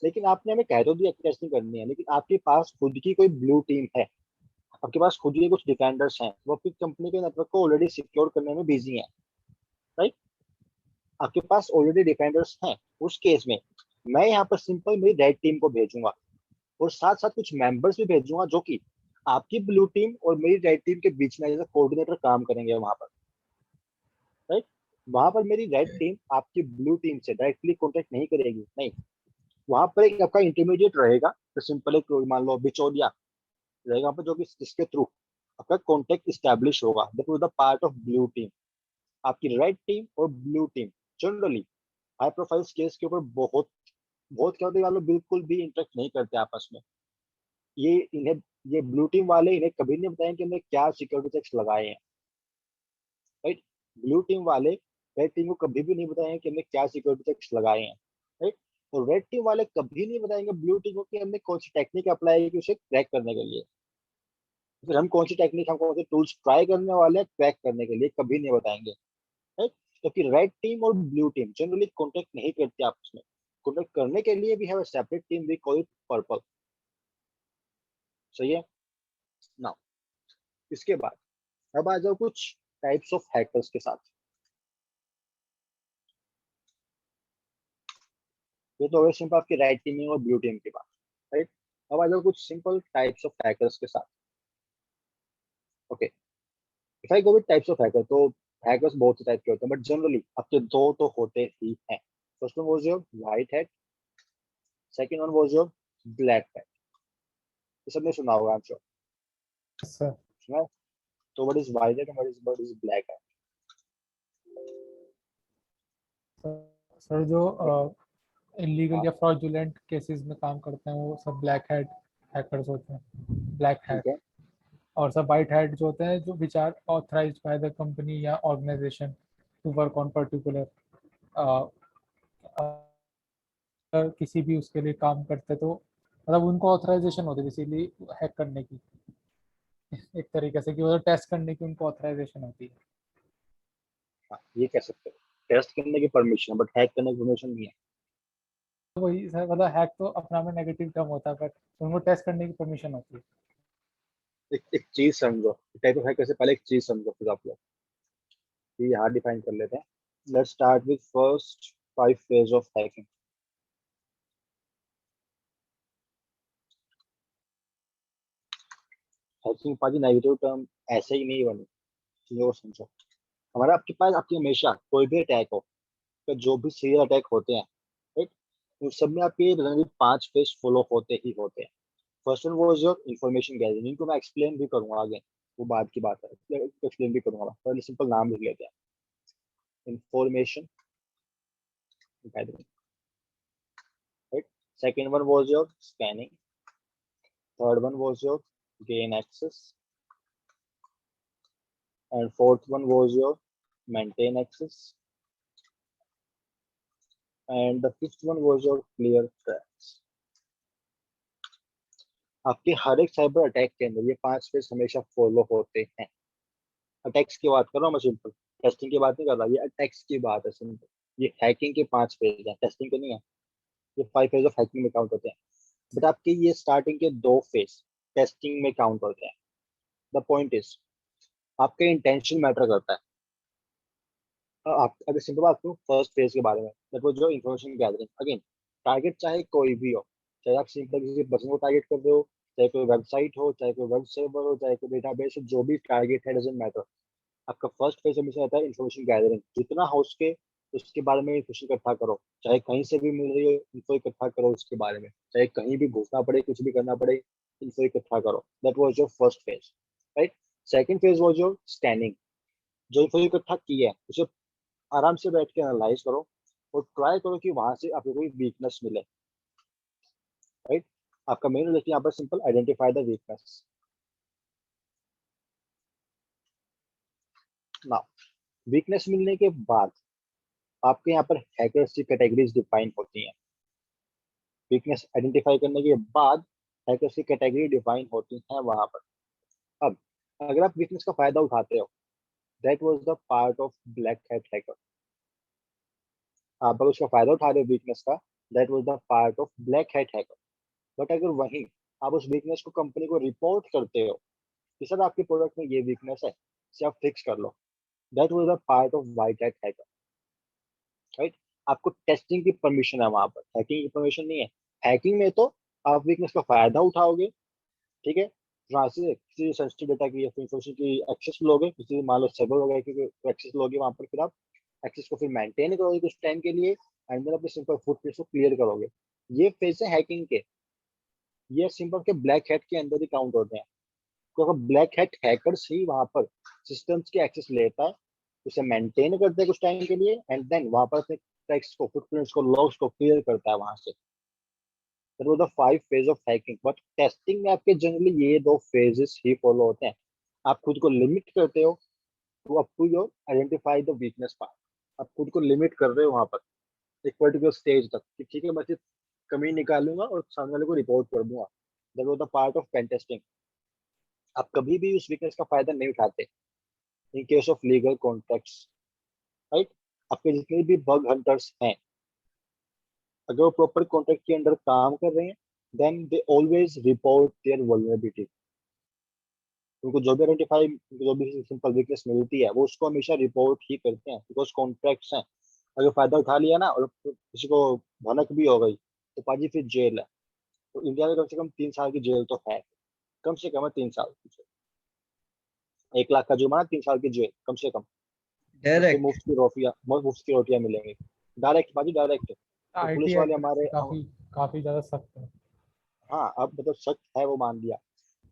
लेकिन आपने हमें कह तो दिया कि टेस्टिंग करनी है, लेकिन आपके पास खुद की कोई ब्लू टीम है, आपके पास खुद के कुछ डिफेंडर्स हैं, वो अपनी कंपनी के नेटवर्क को ऑलरेडी सिक्योर करने में बिजी हैं, राइट। आपके पास ऑलरेडी डिफेंडर्स हैं, उस केस में मैं यहाँ पर सिंपल मेरी रेड टीम को भेजूंगा और साथ साथ कुछ मेंबर्स भी भेजूंगा जो कि आपकी ब्लू टीम और मेरी रेड टीम के बीच में एज कोऑर्डिनेटर काम करेंगे वहां पर, राइट। वहां पर मेरी रेड टीम आपकी ब्लू टीम से डायरेक्टली कॉन्टेक्ट नहीं करेगी, नहीं, वहां पर एक आपका इंटरमीडिएट रहेगा, तो सिंपल एक मान लो बिचौलिया रहेगा वहाँ पर, जो कि जिसके थ्रू आपका कॉन्टेक्ट स्टैब्लिश होगा, that was the part of blue team. आपकी रेड टीम और blue team generally high profile case के ऊपर बहुत बहुत क्या होता है, वालों बिल्कुल भी इंटरेक्ट नहीं करते आपस में। ये इन्हें ये ब्लू टीम वाले इन्हें कभी नहीं बताएं कि हमने क्या सिक्योरिटी चेक्स लगाए हैं, राइट। ब्लू टीम वाले रेड टीम को कभी भी नहीं बताएंगे कि हमने क्या सिक्योरिटी चेक्स लगाए हैं, राइट। और रेड टीम वाले कभी नहीं बताएंगे ब्लू टीम को कि हमने कौन सी टेक्निक अप्लाई की उसे क्रैक करने के लिए, फिर हम कौन सी टेक्निक, हम कौन से टूल्स ट्राई करने वाले हैं क्रैक करने के लिए, कभी नहीं बताएंगे, राइट। क्योंकि रेड टीम और ब्लू टीम जनरली कॉन्टेक्ट नहीं करते आपस में। कॉन्टेक्ट करने के लिए भी have a separate team, we call it purple. सही है ना। इसके बाद अब आ जाओ कुछ टाइप्स ऑफ हैकर्स के साथ। ये तो हो सिंपल आपकी रेड टीम और ब्लू टीम की बात, राइट। अब आ जाओ कुछ सिंपल टाइप्स ऑफ हैकर्स के साथ। Okay, if I go with types of hacker, तो हैकर्स बहुत से टाइप के होते हैं, बट जनरली आपके दो तो होते ही हैं। First one was your white hat, second one was your black hat. ये सबने सुना होगा, आई एम श्योर,
सर
सुना है? तो what is white hat and what is black hat?
Sir जो इलीगल
हाँ,
या फ्रॉडुलेंट केसेस में काम करते हैं वो सब ब्लैक हैट हैकर्स होते हैं, ब्लैक हैट।
ठीक है।
और सब वाइट हैट जो होते हैं जो which are authorized by the company या organization to work on particular, किसी भी उसके लिए काम करते तो मतलब उनको ऑथराइजेशन होती है इसीलिए हैक करने की, एक तरीके से कि वो टेस्ट करने की उनको ऑथराइजेशन होती है।
हाँ, ये कह सकते हो टेस्ट करने की परमिशन, बट हैक करने की परमिशन नहीं है।
तो वही सर, मतलब हैक तो अपना में नेगेटिव टर्म होता है बट उनको टेस्ट करने की परमिशन होती है।
एक चीज समझो, टाइप ऑफ हैकर से पहले एक चीज समझो, फिर आप लोग ये यहाँ डिफाइन कर लेते हैं। Let's start with first 5 phase of hacking. Hacking पाजी नेगेटिव टर्म ऐसे ही नहीं बनी, चीजों को समझो। हमारा आपके पास आपकी हमेशा कोई भी अटैक हो, तो जो भी सीरियल अटैक होते हैं, राइट, उन सब में आपके रणनीति 5 फेज फॉलो होते ही होते हैं। First one was your information gathering, इनको मैं एक्सप्लेन भी करूंगा आगे, वो बाद की बात है, एक्सप्लेन भी करूंगा, पहले सिंपल नाम लिख लेते हैं। Information gathering, right. Second one was your scanning, third one was your gain access, and fourth one was your maintain access, and the fifth one was your clear tracks। आपके हर एक cyber attack के अंदर ये 5 phase हमेशा follow होते हैं। Attacks की बात कर रहा हूँ मैं, सिंपल टेस्टिंग की बात नहीं कर रहा, ये अटैक्स की बात है सिंपल। ये हैकिंग के 5 फेज हैं, टेस्टिंग के नहीं है। ये 5 फेज ऑफ हैकिंग में काउंट होते हैं, बट आपके ये स्टार्टिंग के 2 फेज टेस्टिंग में काउंट होते हैं। द पॉइंट इज आपका इंटेंशन मैटर करता है। आप अगर सिंपल बात करूँ फर्स्ट फेज के बारे में, दैट वाज जो इन्फॉर्मेशन गैदरिंग, अगेन टारगेट चाहे कोई भी हो, चाहे आप सिंपल किसी पर्सन को टारगेट कर रहे हो, चाहे कोई वेबसाइट हो, चाहे कोई वेब सर्वर हो, चाहे कोई डेटाबेस हो, जो भी टारगेट है डजंट मैटर। आपका फर्स्ट फेज हमेशा रहता है इन्फॉर्मेशन गैदरिंग, जितना हो सके उसके बारे में इन्फॉर्मेशन इकट्ठा करो, चाहे कहीं से भी मिल रही हो इन्फो इकट्ठा करो उसके बारे में, चाहे कहीं भी घुसना पड़े, कुछ भी करना पड़े, इन्फो इकट्ठा करो। That was your first phase, right. Second phase was your scanning. जो इन्फो इकट्ठा की है उसे आराम से बैठ के एनालाइज करो और ट्राई करो कि वहां से आपको कोई वीकनेस मिले, राइट। आपका मेन देखिए यहाँ पर simple identify the weakness. Now weakness मिलने के बाद आपके यहाँ पर हैकर्स की कैटेगरीज डिफाइन होती हैं। वीकनेस आइडेंटिफाई करने के बाद हैकर्स की कैटेगरी डिफाइन होती हैं वहां पर। अब अगर आप वीकनेस का फायदा उठाते हो, that was the part of black hat hacker. आप अगर उसका फायदा उठा रहे हो वीकनेस का, that was the part of black hat hacker. But अगर वहीं आप उस वीकनेस को कंपनी को रिपोर्ट करते हो कि सर आपके प्रोडक्ट में ये वीकनेस है, इसे आप फिक्स कर लो, that was the part of white hat hacker, right. आपको टेस्टिंग की परमिशन है वहां पर, हैकिंग की परमिशन नहीं है। हैकिंग में तो आप वीकनेस का फायदा उठाओगे, ठीक है, वहां से किसी सेंसिटिव डेटा की या इंफॉर्मेशन की एक्सेस लोगे, किसी मान लो सर्वर वगैरह की एक्सेस लोगे वहां पर, फिर आप एक्सेस को फिर मेंटेन करोगे कुछ टाइम के लिए, एंड देन अपने सिंपल फुटप्रिंट्स को क्लियर करोगे। ये फेज है हैकिंग के, ये सिंपल के ब्लैक हैट के अंदर ही काउंट होते हैं। क्योंकि ब्लैक हैट हैकर्स ही वहां पर सिस्टम्स की एक्सेस लेता है, उसे मेंटेन करते हैं कुछ टाइम के लिए, एंड देन वहां पर अपने टेक्स्ट को, फुटप्रिंट्स को, लॉग्स को क्लियर करता है वहां से। That was the 5 phase of hacking. But testing में आपके जनरली ये 2 फेजेस ही फॉलो होते हैं। आप खुद को लिमिट करते हो to up to your identify the weakness part. आप खुद को लिमिट कर रहे हो वहां पर एक पर्टिकुलर स्टेज तक कि ठीक है मैं सिर्फ कमी निकालूंगा और सामने वाले को रिपोर्ट कर दूंगा। That was the part of pen testing. आप कभी भी उस वीकनेस का फायदा नहीं उठाते in case of legal contracts, right. आपके जितने भी बग हंटर्स हैं, अगर वो प्रॉपर कॉन्ट्रैक्ट के अंडर काम कर रहे हैं, then they always report their vulnerability. उनको जो भी आइडेंटिफाई, जो भी सिंपल वीकनेस मिलती है वो उसको हमेशा रिपोर्ट ही करते हैं, बिकॉज कॉन्ट्रैक्ट्स हैं। अगर फायदा उठा लिया ना और किसी को भनक भी हो गई तो पाजी फिर जेल है। तो इंडिया में कम से कम 3 साल की जेल तो है, कम से कम है 3 साल की जेल। 1 लाख का जुर्माना, 3 साल की जेल कम से कम। उसके
डायरेक्ट।
मुफ्त की रोटियां मिलेंगी, डायरेक्ट पाजी डायरेक्ट। तो
आईटी
पुलिस वाले
एक्ट
हमारे,
काफी काफी ज्यादा सख्त है।
हाँ अब मतलब सख्त है वो मान लिया।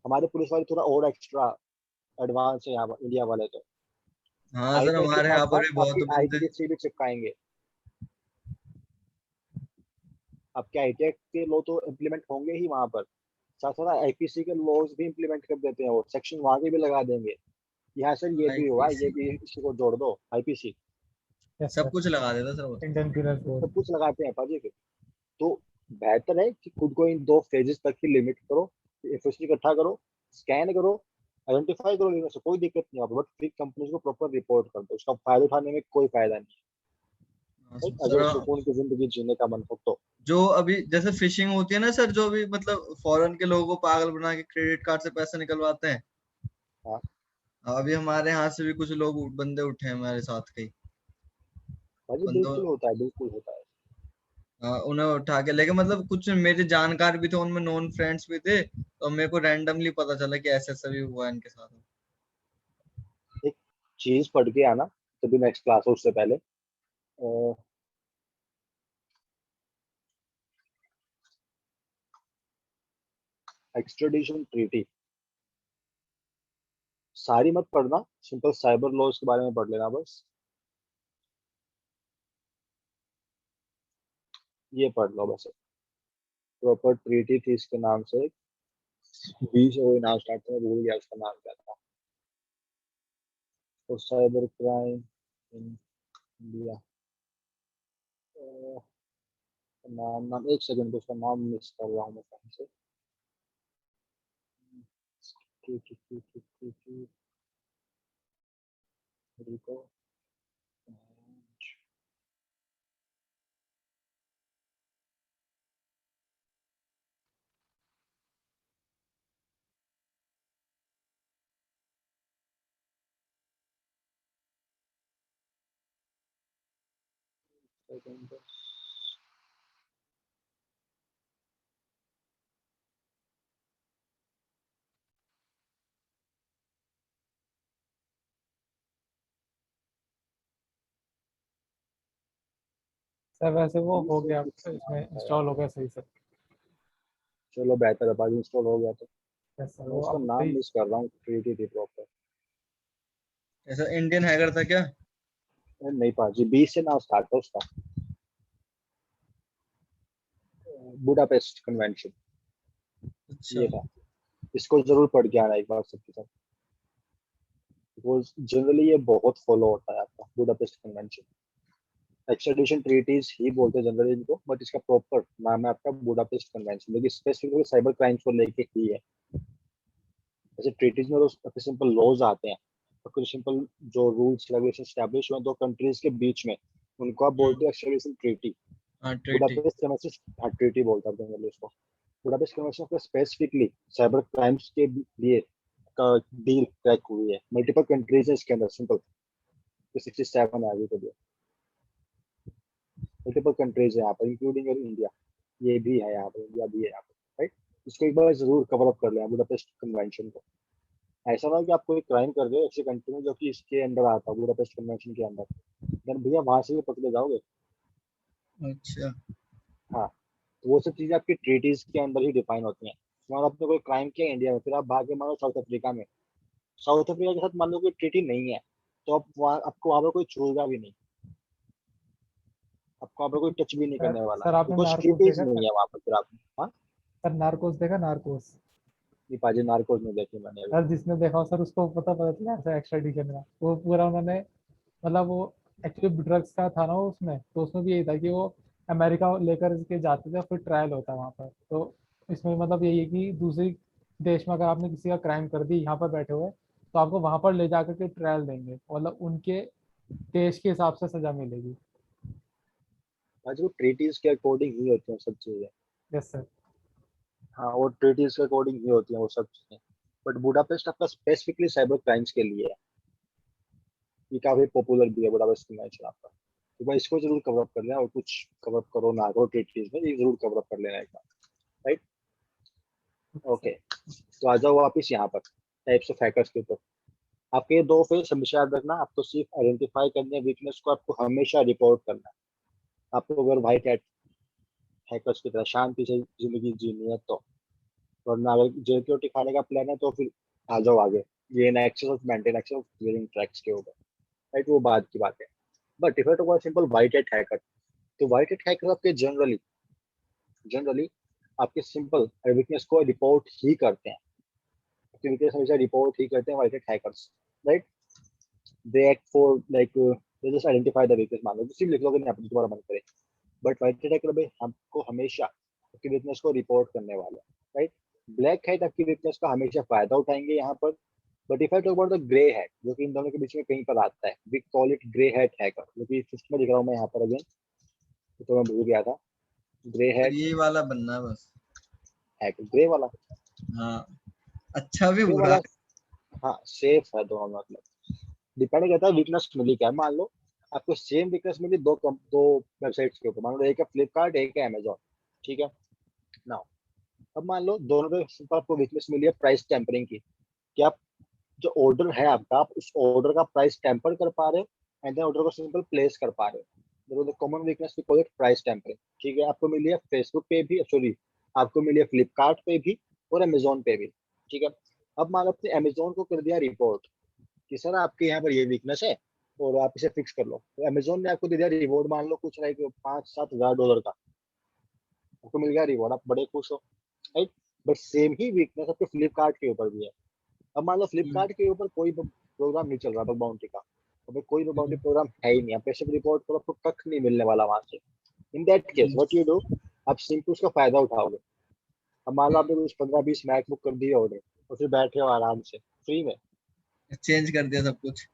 हमारे पुलिस वाले थोड़ा और एक्स्ट्रा एडवांस है यहाँ इंडिया वाले तो।
हाँ
आई
सर,
टेक के
हमारे
साथ
यहाँ पर
साथ
भी बहुत
आपकी
बंदे।
आईपीसी भी चिपकाएंगे। आपके आई टेक के लॉ तो इम्प्लीमेंट होंगे ही वहां पर, साथ साथ आईपीसी के लॉज भी इम्प्लीमेंट कर देते हैं, वो सेक्शन वहां के भी लगा देंगे। यहाँ सर ये भी हुआ, ये
आईपीसी
भी इसी को जोड़ दो आईपीसी।
यस
सब
सर।
कुछ लगा देता सर वो तो।
Indian penal code.
सब कुछ लगाते हैं पाजी फिर। तो बेहतर है कि खुद को इन 2 फेजेस तक ही लिमिट करो, इंफॉर्मेशन इकट्ठा करो, स्कैन करो, आइडेंटिफाई करो, लेने से कोई दिक्कत नहीं है, बट फिर कंपनी को प्रॉपर रिपोर्ट कर दो। उसका फायदा उठाने में कोई फायदा नहीं
हाँ
है,
सर।
अगर
सर,
सुकून की जिंदगी जीने का मन हो तो।
जो अभी जैसे फिशिंग होती है ना सर, जो अभी मतलब फॉरेन के लोगों को पागल बना के क्रेडिट कार्ड से पैसे निकलवाते हैं।
हाँ
अभी हमारे यहाँ से भी कुछ लोग बंदे उठे हैं हमारे साथ के ही।
भाजी
बंदों,
बिल्कुल होता है, बिल्कुल होता है।
उन्हें उठा के लेके मतलब कुछ मेरे जानकार भी थे, उनमें नॉन फ्रेंड्स भी थे, तो मेरे को रैंडमली पता चला कि ऐसा ऐसा भी हुआ है इनके साथ।
एक चीज पढ़ के आना तभी नेक्स्ट क्लास हो, उससे पहले एक्सट्रेडिशन ट्रीटी सारी मत पढ़ना, सिंपल साइबर लॉज के बारे में पढ़ लेना बस। ये पढ़ लो बस। प्रॉपर ट्रीटी थी इसके नाम से, 20 वो नाम स्टार्ट था, मैं भूल गया उसका नाम क्या था। तो साइबर क्राइम इन इंडिया, नाम नाम 1 सेकंड, उसका नाम मिस कर रहा हूँ मैं कहीं से। रुको।
सर वैसे वो हो गया, इसमें इंस्टॉल हो गया सही से।
चलो बेहतर है, बाद इंस्टॉल हो गया तो।
यस सर,
मैं
वो
उसका
अब
नाम
सही।
मिस कर रहा हूँ, ट्रीटी थी प्रॉपर।
ऐसा इंडियन हैकर था क्या?
नहीं पाजी, 20 से नाम स्टार्ट था उसका। बुडापेस्ट कन्वेंशन
अच्छा।
ये था। इसको जरूर पढ़ के आना एक बार सबके साथ, बिकॉज जनरली ये बहुत फॉलो होता है आपका बुडापेस्ट कन्वेंशन। एक्सट्रेडिशन ट्रीटीज ही बोलते हैं जनरली इनको, बट इसका प्रॉपर नाम है आपका बुडापेस्ट कन्वेंशन, जो कि स्पेसिफिकली साइबर क्राइम्स को लेके ही है। जैसे ट्रीटीज में तो सिंपल लॉज आते हैं, और कुछ सिंपल जो रूल्स रेगुलेशन स्टैब्लिश हुए दो कंट्रीज के बीच में, उनको आप बोलते हो एक्स्ट्राडिशन ट्रीटी।
हाँ ट्रीटी।
बुडापेस्ट कन्वेंशन ट्रीटी बोलते हैं जनरली उसको। बुडापेस्ट कन्वेंशन को स्पेसिफिकली साइबर क्राइम्स के लिए का डील क्रैक हुई है। मल्टीपल कंट्रीज है इसके अंदर, सिंपल 67 है अभी के लिए। मल्टीपल कंट्रीज है यहाँ पर इंक्लूडिंग इंडिया, ये भी है यहाँ पर, इंडिया भी है यहाँ पर, राइट। इसको एक बार जरूर कवर अप कर लें बुडापेस्ट कन्वेंशन को। ऐसा ना कि आप कोई क्राइम कर रहे हो ऐसे कंट्री में जो कि इसके अंडर आता है, बुडापेस्ट कन्वेंशन के अंदर, देन भैया वहां से भी पकड़े जाओगे।
अच्छा
हाँ, तो वो सब चीजें आपकी ट्रीटीज के अंदर ही डिफाइन होती हैं। अगर आपने कोई क्राइम किया इंडिया में, फिर आप भागे मानो साउथ अफ्रीका में, साउथ अफ्रीका के साथ मान लो कोई ट्रीटी नहीं है, तो आप वहाँ आपको वहां पर कोई छूएगा भी नहीं, आपको वहाँ पर कोई टच भी नहीं करने वाला,
सर आपने
बिकॉज
नार्कोस
ट्रीटीज
देखा
नहीं है वहाँ पर। फिर आप, हाँ,
सर? नार्कोस देखा? नार्कोस
नहीं पाजी, नार्कोस नहीं देखी मैंने अभी।
सर, जिसने देखा हो सर उसको पता चला ऐसा एक्स्ट्राडिशन का। वो पूरा उन्होंने, मतलब वो एक्चुअली ड्रग्स का था ना उसमें, तो उसमें भी यही था कि वो अमेरिका लेकर के जाते थे, फिर ट्रायल होता वहाँ पर। तो इसमें मतलब यही है कि दूसरी देश में अगर आपने किसी का क्राइम कर दी यहाँ पर बैठे हुए, तो आपको वहाँ पर ले जाकर के ट्रायल देंगे, मतलब उनके देश के हिसाब से सजा मिलेगी।
पाजी वो ट्रीटीज के अकॉर्डिंग ही होती हैं सब चीजें।
Yes sir.
हाँ, वो ट्रीटीज के अकॉर्डिंग ही होती हैं वो सब चीजें। बट बुडापेस्ट आपका स्पेसिफिकली साइबर क्राइम्स के लिए है, ये काफी पॉपुलर भी है बुडापेस्ट कन्वेंशन आपका। तो भाई इसको जरूर कवर अप कर लेना, और कुछ कवर अप करो ना करो ट्रीटीज में, ये जरूर कवर अप कर लेना एक बार, राइट। ओके, तो आ जाओ वापिस यहाँ पर टाइप्स ऑफ हैकर्स के ऊपर। आपके ये दो फेस हमेशा याद रखना, आपको सिर्फ आइडेंटिफाई करने वीकनेस को आपको हमेशा रिपोर्ट करना है। आपको अगर व्हाइट हैट हैकर्स की तरह शांति से जिंदगी जीनी है तो, वरना अगर सिक्योरिटी खाने का प्लान है तो फिर आ जाओ आगे, ये ना access of maintain access of clearing tracks के ऊपर, राइट, वो बात की बात है। But if it was simple white hat hacker, तो व्हाइट हैट हैकर आपके जनरली जनरली आपके सिंपल वीकनेस को रिपोर्ट ही करते हैं, आपकी वीकनेस हमेशा रिपोर्ट ही करते हैं white hat hackers, right. They act for like they just identify the weakness, मान लो तो सिर्फ लिख लोगे नहीं, आप दोबारा बंद करें। बट व्हाइट हैट हैकर भाई हमको हमेशा आपकी वीकनेस को रिपोर्ट करने वाले हैं, राइट। ब्लैक हैट आपकी वीकनेस का हमेशा फायदा उठाएंगे यहाँ पर। But if I talk about the grey hat, जो कि इन दोनों के बीच में कहीं पर आता है, we call it grey hat hacker, जो कि फिफ्थ में लिख रहा हूँ मैं यहाँ पर अगेन, तो मैं भूल गया था। ग्रे
तो
हैट
ये वाला बनना है बस।
हैकर, ग्रे वाला,
हाँ अच्छा भी
ग्रे
बुरा।
वाला, हाँ सेफ है दोनों, मतलब डिपेंड करता है वीकनेस मिली क्या। मान लो आपको सेम वीकनेस मिली दो वेबसाइट्स के ऊपर, मान लो एक है फ्लिपकार्ट एक है अमेजोन, ठीक है ना। अब मान लो दोनों पे सिंपल आपको वीकनेस मिली है प्राइस टेम्परिंग की, कि आप जो ऑर्डर है आपका, आप उस ऑर्डर का प्राइस टेम्पर कर पा रहे हो, एंड देन ऑर्डर को सिंपल प्लेस कर पा रहे हो। The common weakness we call it price tampering, ठीक है। आपको मिली है फेसबुक पे भी, सॉरी आपको मिली है फ्लिपकार्ट पे भी और अमेजोन पे भी, ठीक है। अब मान लो आपने अमेजोन को कर दिया रिपोर्ट कि सर आपके यहाँ पर ये वीकनेस है और आप इसे फिक्स कर लो, तो अमेजोन ने आपको दे दिया रिवॉर्ड, मान लो कुछ लाइक $5-7 का आपको मिल गया रिवॉर्ड, आप बड़े खुश हो, right. But same he weakness आपके फ्लिपकार्ट के ऊपर भी है। अब मान लो फ्लिपकार्ट के ऊपर कोई प्रोग्राम नहीं चल रहा बग बाउंटी का, अभी कोई बग बाउंटी प्रोग्राम है ही नहीं, आप पैसे रिपोर्ट करो आपको कख नहीं मिलने वाला वहां से। In that case what you do, आप सिंपल उसका फायदा उठाओगे। अब मान लो आपने कुछ 15-20 मैकबुक कर दिए ऑर्डर, और फिर बैठे हो आराम से फ्री में।
चेंज कर दिया सब कुछ।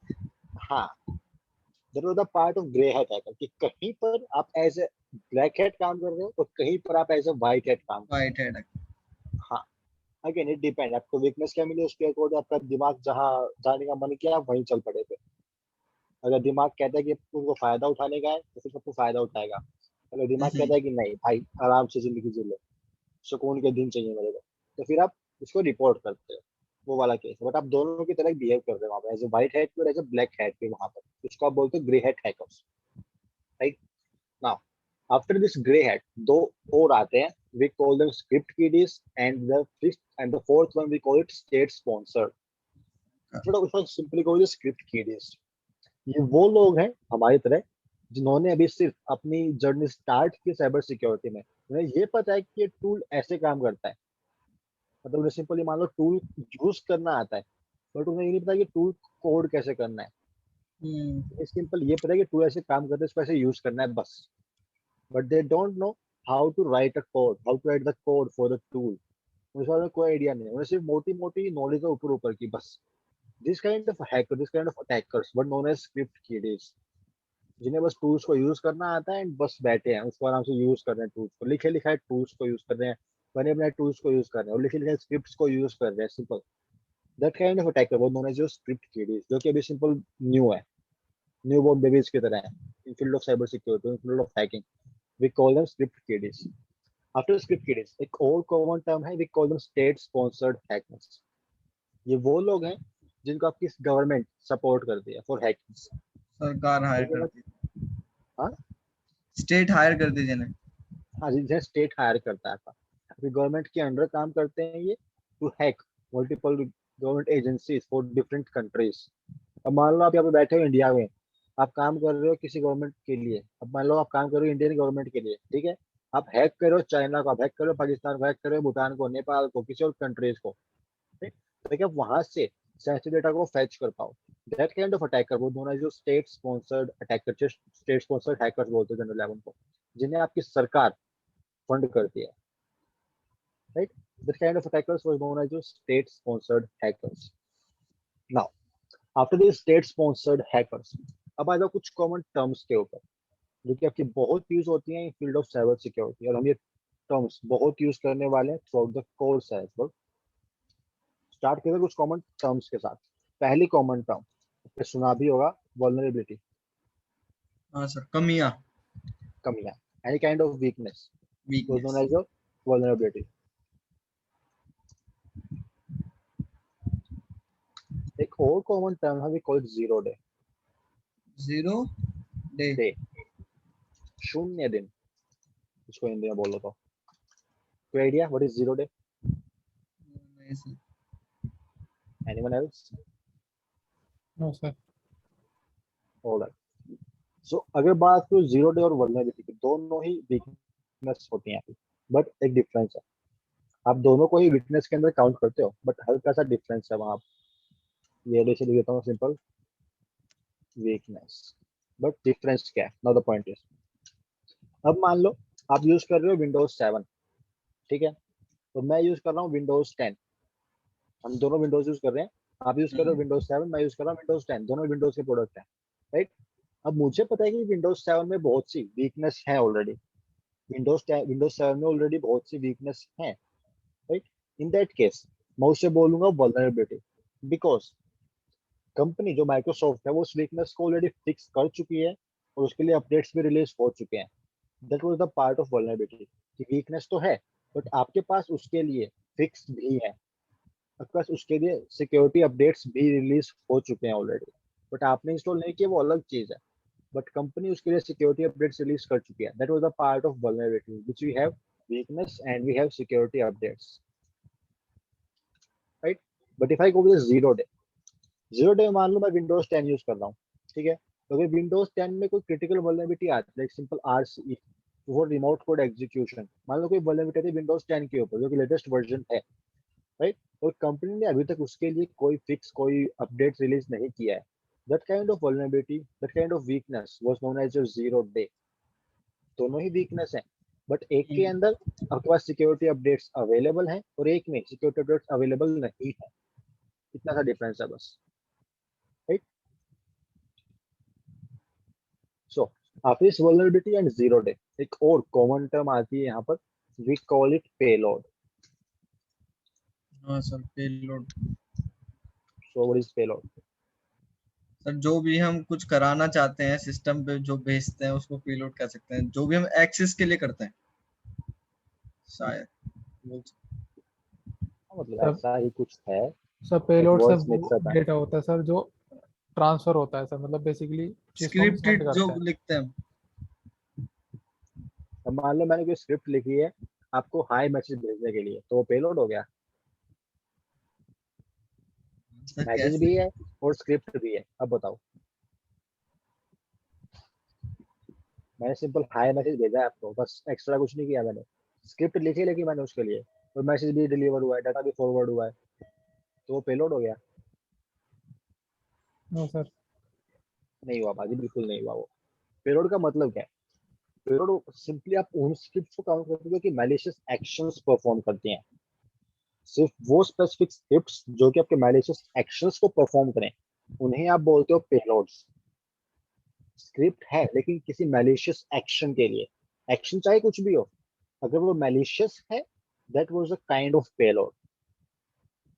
हाँ, that was the part of grey hat hacker, कि कहीं पर आप एज ए ब्लैक हैट काम कर रहे हो और कहीं पर आप एज ए व्हाइट हैट काम कर
वाइट हेड।
रहे हो। हाँ, अगेन इट डिपेंड, आपको वीकनेस क्या मिली उसके अकॉर्डिंग आपका दिमाग जहाँ जाने का मन किया आप वहीं चल पड़े थे। अगर दिमाग कहता है कि उनको फायदा उठाने का है तो फिर सबको फायदा उठाएगा। अगर दिमाग कहता है कि नहीं भाई आराम से जिंदगी जी लो, सुकून के दिन चाहिए मेरे को, तो फिर आप उसको रिपोर्ट करते हो, वो वाला केस। बट आप दोनों की तरह बिहेव कर रहे हो वहाँ पे, एज ए व्हाइट हैट और एज ए ब्लैक हैट पे वहाँ पर, उसको आप बोलते हो grey hat hackers, right. Now after this grey hat दो और आते हैं, we call them script kiddies, and the fifth and the fourth one we call it state sponsored. Simply call it script kiddies। ये वो लोग हैं हमारी तरह जिन्होंने अभी सिर्फ अपनी जर्नी स्टार्ट की साइबर सिक्योरिटी में, उन्हें ये पता है कि ये टूल ऐसे काम करता है, मतलब उन्हें सिंपली मान लो टूल यूज करना आता है, बट उन्हें ये नहीं पता कि टूल कोड कैसे करना है। ये सिंपल ये पता है कि टूल ऐसे काम करता है, इसको ऐसे यूज करना है बस, but they don't know how to write a code, how to write the code for the tool, उनके बारे में कोई आइडिया नहीं है, उन्हें सिर्फ मोटी मोटी नॉलेज है ऊपर ऊपर की बस। This kind of hacker, this kind of attackers were known as script kiddies, जिन्हें बस टूल्स को यूज करना आता है एंड बस बैठे हैं उसको आराम से यूज कर रहे हैं, टूल्स को लिखे लिखाए टूल्स को यूज कर रहे हैं, बने बनाए टूल्स को यूज कर रहे हैं और लिखे लिखाए स्क्रिप्ट्स को यूज कर रहे हैं, simple. That kind of attacker वो नोन एज जो स्क्रिप्ट किडीज, जो कि अभी सिंपल न्यू है, न्यू बोर्न बेबीज की तरह है in field of cyber security, in field of hacking. We call them script kiddies. After script kiddies एक और कॉमन टर्म है, we call them state sponsored hackers. ये वो लोग हैं जिनको आपकी गवर्नमेंट सपोर्ट करती है फॉर हैकिंग।
सरकार हायर
ठीक है ना?
करती है,
हाँ
स्टेट हायर करती है जिन्हें।
हाँ, जिन्हें स्टेट हायर करता है, अभी गवर्नमेंट के अंडर काम करते हैं ये, to hack multiple government agencies for different countries. अब मान लो आप यहाँ पे बैठे हो इंडिया में, आप काम कर रहे हो किसी गवर्नमेंट के लिए, अब मान लो आप काम कर रहे हो इंडियन गवर्नमेंट के लिए, ठीक है, आप हैक कर रहे हो चाइना को, आप हैक कर रहे हो पाकिस्तान को, हैक कर रहे हो भूटान को, नेपाल को, किसी और कंट्रीज को, ठीक, ताकि आप वहां से सेंसिटिव डेटा को फैच कर पाओ। दैट काइंड ऑफ अटैकर वो दोनों जो state sponsored attacker, state sponsored hackers बोलते हैं जनरल लेवल को, जिन्हें आपकी सरकार फंड करती है, right. This kind of attackers was known as state sponsored hackers. Now after this state sponsored hackers, अब आ जाओ कुछ कॉमन टर्म्स के ऊपर जो कि आपकी बहुत यूज होती हैं in field of cyber security, और हम ये टर्म्स बहुत यूज करने वाले हैं throughout the course as well. Start करें कुछ कॉमन टर्म्स के साथ। पहली कॉमन टर्म आपने सुना भी होगा, वल्नरेबिलिटी,
हाँ सर, कमियां,
कमियां, any kind of weakness was known
weakness.
as a vulnerability। एक और कॉमन टर्म है, we call it zero day,
zero day,
day, शून्य दिन, इसको हिंदी में बोलो तो। कोई idea what is zero day?
नहीं sir.
Anyone else?
No sir.
Alright, so अगर बात करो जीरो डे और वल्नरेबिलिटी की, दोनों ही वीकनेस होती हैं, बट एक डिफरेंस है। आप दोनों को ही वीकनेस के अंदर काउंट करते हो, बट हल्का सा डिफरेंस है वहां। ये जैसे लिख देता हूँ सिंपल, वीकनेस, बट डिफरेंस क्या है? नाउ द पॉइंट इज, अब मान लो आप यूज कर रहे हो विंडोज 7, ठीक है, तो मैं यूज कर रहा हूँ विंडोज 10, हम दोनों विंडोज यूज कर रहे हैं। आप यूज कर रहे हो विंडोज 7, मैं यूज कर रहा हूँ विंडोज 10, दोनों विंडोज के प्रोडक्ट हैं, राइट। अब मुझे पता है कि विंडोज 7 में बहुत सी वीकनेस है ऑलरेडी, विंडोज 7 में ऑलरेडी बहुत सी वीकनेस है, राइट। इन दैट केस मैं उससे बोलूंगा वल्नरेबिलिटी, बिकॉज कंपनी जो माइक्रोसॉफ्ट है वो उस वीकनेस को ऑलरेडी फिक्स कर चुकी है और उसके लिए अपडेट्स भी रिलीज हो चुके हैं। That was the part of vulnerability, कि वीकनेस तो है बट आपके पास उसके लिए फिक्स भी है, आपके पास उसके लिए सिक्योरिटी अपडेट्स भी रिलीज हो चुके हैं ऑलरेडी, बट आपने इंस्टॉल नहीं किया, वो अलग चीज है, बट कंपनी उसके लिए सिक्योरिटी अपडेट्स रिलीज कर चुकी है। That was the part of vulnerability which we have weakness and we have security updates, right? But if I go with zero day, zero day मान लो मैं विंडोज 10 यूज कर रहा हूँ, ठीक है, तो अगर विंडोज 10 में कोई क्रिटिकल वल्नरेबिलिटी आती है, सिंपल RCE, वो रिमोट कोड एग्जीक्यूशन, मान लो कोई वल्नरेबिलिटी आती है विंडोज 10 के ऊपर जो कि लेटेस्ट वर्जन है, राइट, और कंपनी ने अभी तक उसके लिए कोई फिक्स, कोई अपडेट रिलीज नहीं किया है, that kind of vulnerability, that kind of weakness was known as zero day. दोनों ही वीकनेस है, बट एक के अंदर आपके पास सिक्योरिटी अपडेट्स अवेलेबल हैं और एक में सिक्योरिटी अपडेट्स अवेलेबल नहीं है, इतना सा डिफरेंस है बस, right. So after this vulnerability and zero day एक और कॉमन टर्म आती है यहाँ पर, वी कॉल इट पेलोड।
हाँ sir, payload.
So what is payload?
Sir जो भी हम कुछ कराना चाहते हैं सिस्टम पे, जो भेजते हैं उसको पेलोड कह सकते हैं, जो भी हम एक्सेस के लिए करते हैं शायद बोल सकते
मतलब
सब
ऐसा ही कुछ है,
सब
एक
पेलोड
वर्ड्स
सब
मिक्स अप है।
डेटा होता है सर जो ट्रांसफर होता है सर, मतलब बेसिकली
हैं।
जिसको हम सेंड
स्क्रिप्टेड जो
करते हैं।
लिखते हैं।
अब मान लो मैंने कोई स्क्रिप्ट लिखी है आपको हाई मैसेज भेजने के लिए, तो वो पेलोड हो गया,
सर
मैसेज
कैसे?
भी है और स्क्रिप्ट भी है। अब बताओ, मैंने सिंपल हाई मैसेज भेजा है आपको, बस एक्स्ट्रा कुछ नहीं किया मैंने, स्क्रिप्ट लिखी लेकिन मैंने उसके लिए, और मैसेज भी डिलीवर हुआ है, डाटा भी फॉरवर्ड हुआ है, तो वो पेलोड हो गया?
No sir.
नहीं हुआ बाजी, बिल्कुल नहीं हुआ वो। पेलोड का मतलब क्या है? पेलोड सिंपली आप उन स्क्रिप्ट्स को काउंट करते हो कि मैलिशियस एक्शंस परफॉर्म करती हैं, सिर्फ वो स्पेसिफिक स्क्रिप्ट्स जो कि आपके मैलिशियस एक्शंस को परफॉर्म करें, उन्हें आप बोलते हो पेलोड्स। स्क्रिप्ट है लेकिन किसी मैलिशियस एक्शन के लिए, एक्शन चाहे कुछ भी हो, अगर वो मैलिशियस है, that was a kind of payload,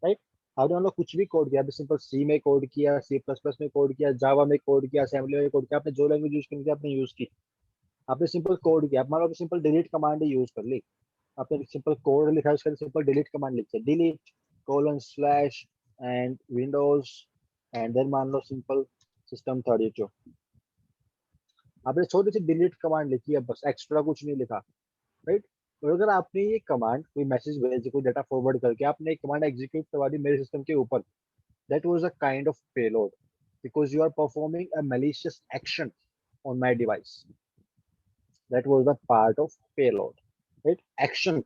right. आपने मतलब कुछ भी कोड किया, सिंपल सी में कोड किया, सी प्लस प्लस में कोड किया, जावा में कोड किया, असेंबली में कोड किया, आपने जो लैंग्वेज यूज करनी थी आपने यूज की, आपने सिंपल कोड किया। आप मान लो सिंपल डिलीट कमांड ही यूज कर ली, आपने सिंपल कोड लिखा, उसके लिए सिंपल डिलीट कमांड लिखी, delete colon slash and Windows and then मान लो सिंपल system32, आपने छोटी सी डिलीट कमांड लिखी है, बस एक्स्ट्रा कुछ नहीं लिखा, राइट। और अगर आपने ये कमांड कोई मैसेज भेज, कोई डाटा फॉरवर्ड करके आपने एक कमांड एग्जीक्यूट करवा दी मेरे सिस्टम के ऊपर, that was a kind of payload because you are performing a malicious action on my device, that was the part of payload, right. Action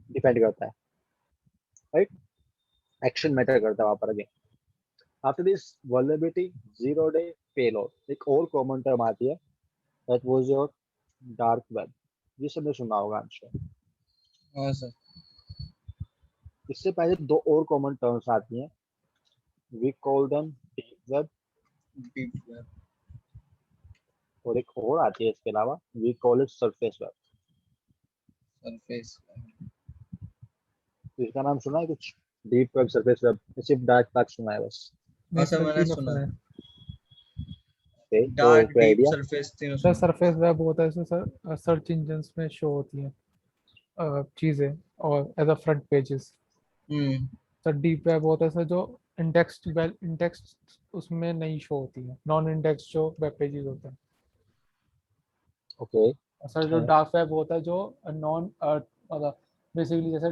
depend करता है, राइट, एक्शन मैटर करता है वहां पर। Again after this vulnerability, zero day payload, एक और common term आती है, that was your dark web. ये सबने सुना होगा आंसर।
हाँ सर।
इससे पहले दो और कॉमन टर्म्स आती हैं, we call them deep web,
deep web.
और एक और आती है इसके अलावा, we call it surface web.
Surface.
तो इसका नाम सुना है कुछ? डीप वेब, सरफेस वेब, सिर्फ डार्क तक सुना है बस।
हाँ सर, मैंने
तीनों
सुना
सुने
है।
हैं।
ओके, तो
डार्क,
कोई
डीप,
आइडिया?
सरफेस तीनों
सर
सुना है।
सरफेस वेब होता है सर, सर्च इंजन्स में शो होती हैं चीज़ें और as a front pages.
Hmm.
Sir deep web होता है सर जो इंडेक्स उसमें नहीं शो होती है, नॉन इंडेक्स जो वेब पेजेस होते हैं।
ओके,
और सर जो डार्क वेब होता है जो नॉन मतलब बेसिकली जैसे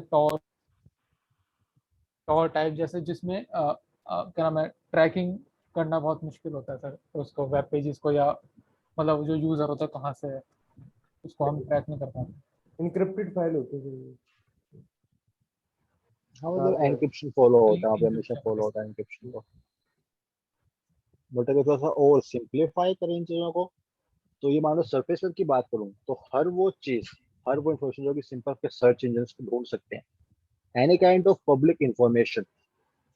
टॉर टाइप, जैसे जिसमें क्या नाम है, ट्रैकिंग करना बहुत मुश्किल होता है सर उसको, वेब पेजेस को, या मतलब जो यूज़र होता है कहाँ से है उसको हम ट्रैक नहीं कर पाते।
इनक्रिप्टेड फाइल होती है
हाँ मतलब
डार्क वेब।
एनक्रिप्शन फॉलो
तो
होता है, वहाँ पे हमेशा फॉलो होता है एनक्रिप्शन को। बट अगर थोड़ा सा और सिंप्लीफाई करें इन चीजों को, तो ये मान लो सरफेस वेब की बात करूँ तो हर वो चीज, हर वो इंफॉर्मेशन जो कि सिंपल के सर्च इंजन को ढूंढ सकते हैं, any kind of public information,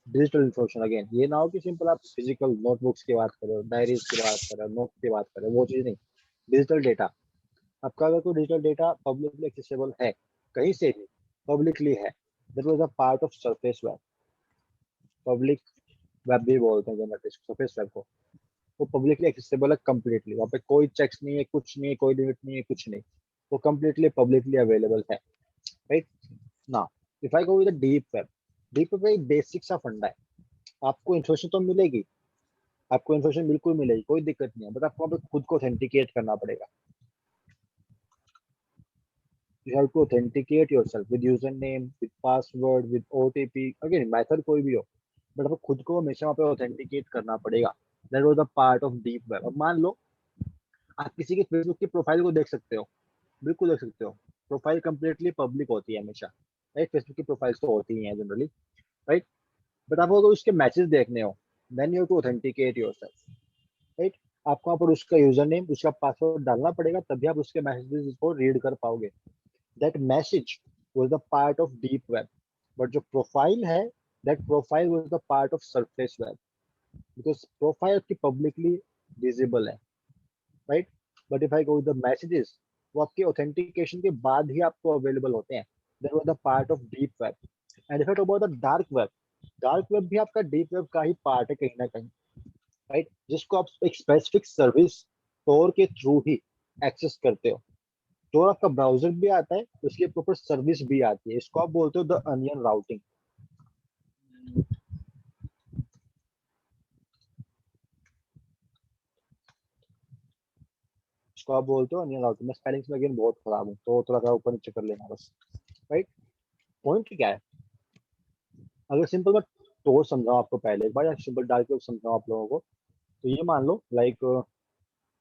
digital information. Again ये ना हो कि सिंपल आप फिजिकल नोटबुक्स की बात करो, डायरीज की बात करो, नोट की बात करो, वो चीज नहीं। डिजिटल डेटा, आपका अगर कोई डिजिटल डेटा पब्लिकली एक्सेसिबल है, कहीं से भी पब्लिकली है, that was a part of surface web. Public web भी बोलते हैं जनरली सरफेस वेब को। वो पब्लिकली एक्सेसिबल है कंप्लीटली, वहाँ पे कोई चेक्स नहीं है, कुछ नहीं है, कोई लिमिट नहीं है, कुछ नहीं, वो कंप्लीटली पब्लिकली अवेलेबल है, राइट। ना if I go with deep web, deep web एक बेसिक सा फंडा है, आपको इन्फॉर्मेशन तो मिलेगी, आपको इन्फॉर्मेशन बिल्कुल मिलेगी, कोई दिक्कत नहीं है, बट आपको वहाँ पे खुद को ऑथेंटिकेट करना पड़ेगा। You have to authenticate yourself with username, with password, with OTP, again method कोई भी हो, बट आपको खुद को हमेशा वहाँ पे ऑथेंटिकेट करना पड़ेगा। That was the part of deep web. अब मान लो आप किसी की फेसबुक की प्रोफाइल को देख सकते हो, बिल्कुल देख सकते हो, प्रोफाइल कंप्लीटली पब्लिक होती है हमेशा, राइट। फेसबुक की प्रोफाइल्स तो होती ही हैं जनरली, राइट। बट आपको अगर उसके मैसेज देखने हो, then you to authenticate yourself, right. आपको वहाँ पर उसका यूजर नेम, उसका पासवर्ड डालना पड़ेगा, तभी आप उसके मैसेजेस को रीड कर पाओगे। That message was the part of deep web, but जो प्रोफाइल है, that profile was the part of surface web, because profile की पब्लिकली विजिबल है, right. But if I go the messages, वो आपके authentication के बाद ही आपको अवेलेबल होते हैं, that was the part of deep web. And if I talk about the dark web, dark web भी आपका डीप वेब का ही पार्ट है कहीं ना कहीं, राइट, जिसको आप एक स्पेसिफिक सर्विस स्टोर के थ्रू ही एक्सेस करते हो। स्टोर आपका ब्राउजर भी आता है, उसकी प्रॉपर सर्विस भी आती है, इसको आप बोलते हो द अनियन राउटिंग। इसको आप बोलते हो अनियन राउटिंग। मैं स्पेलिंग्स में अगेन बहुत खराब हूँ, तो थोड़ा सा ऊपर नीचे कर लेना बस, राइट। पॉइंट क्या है, अगर सिंपल मैं स्टोर समझाऊं आपको पहले एक बार, या सिंपल डाल के समझाऊं आप लोगों को, तो ये मान लो लाइक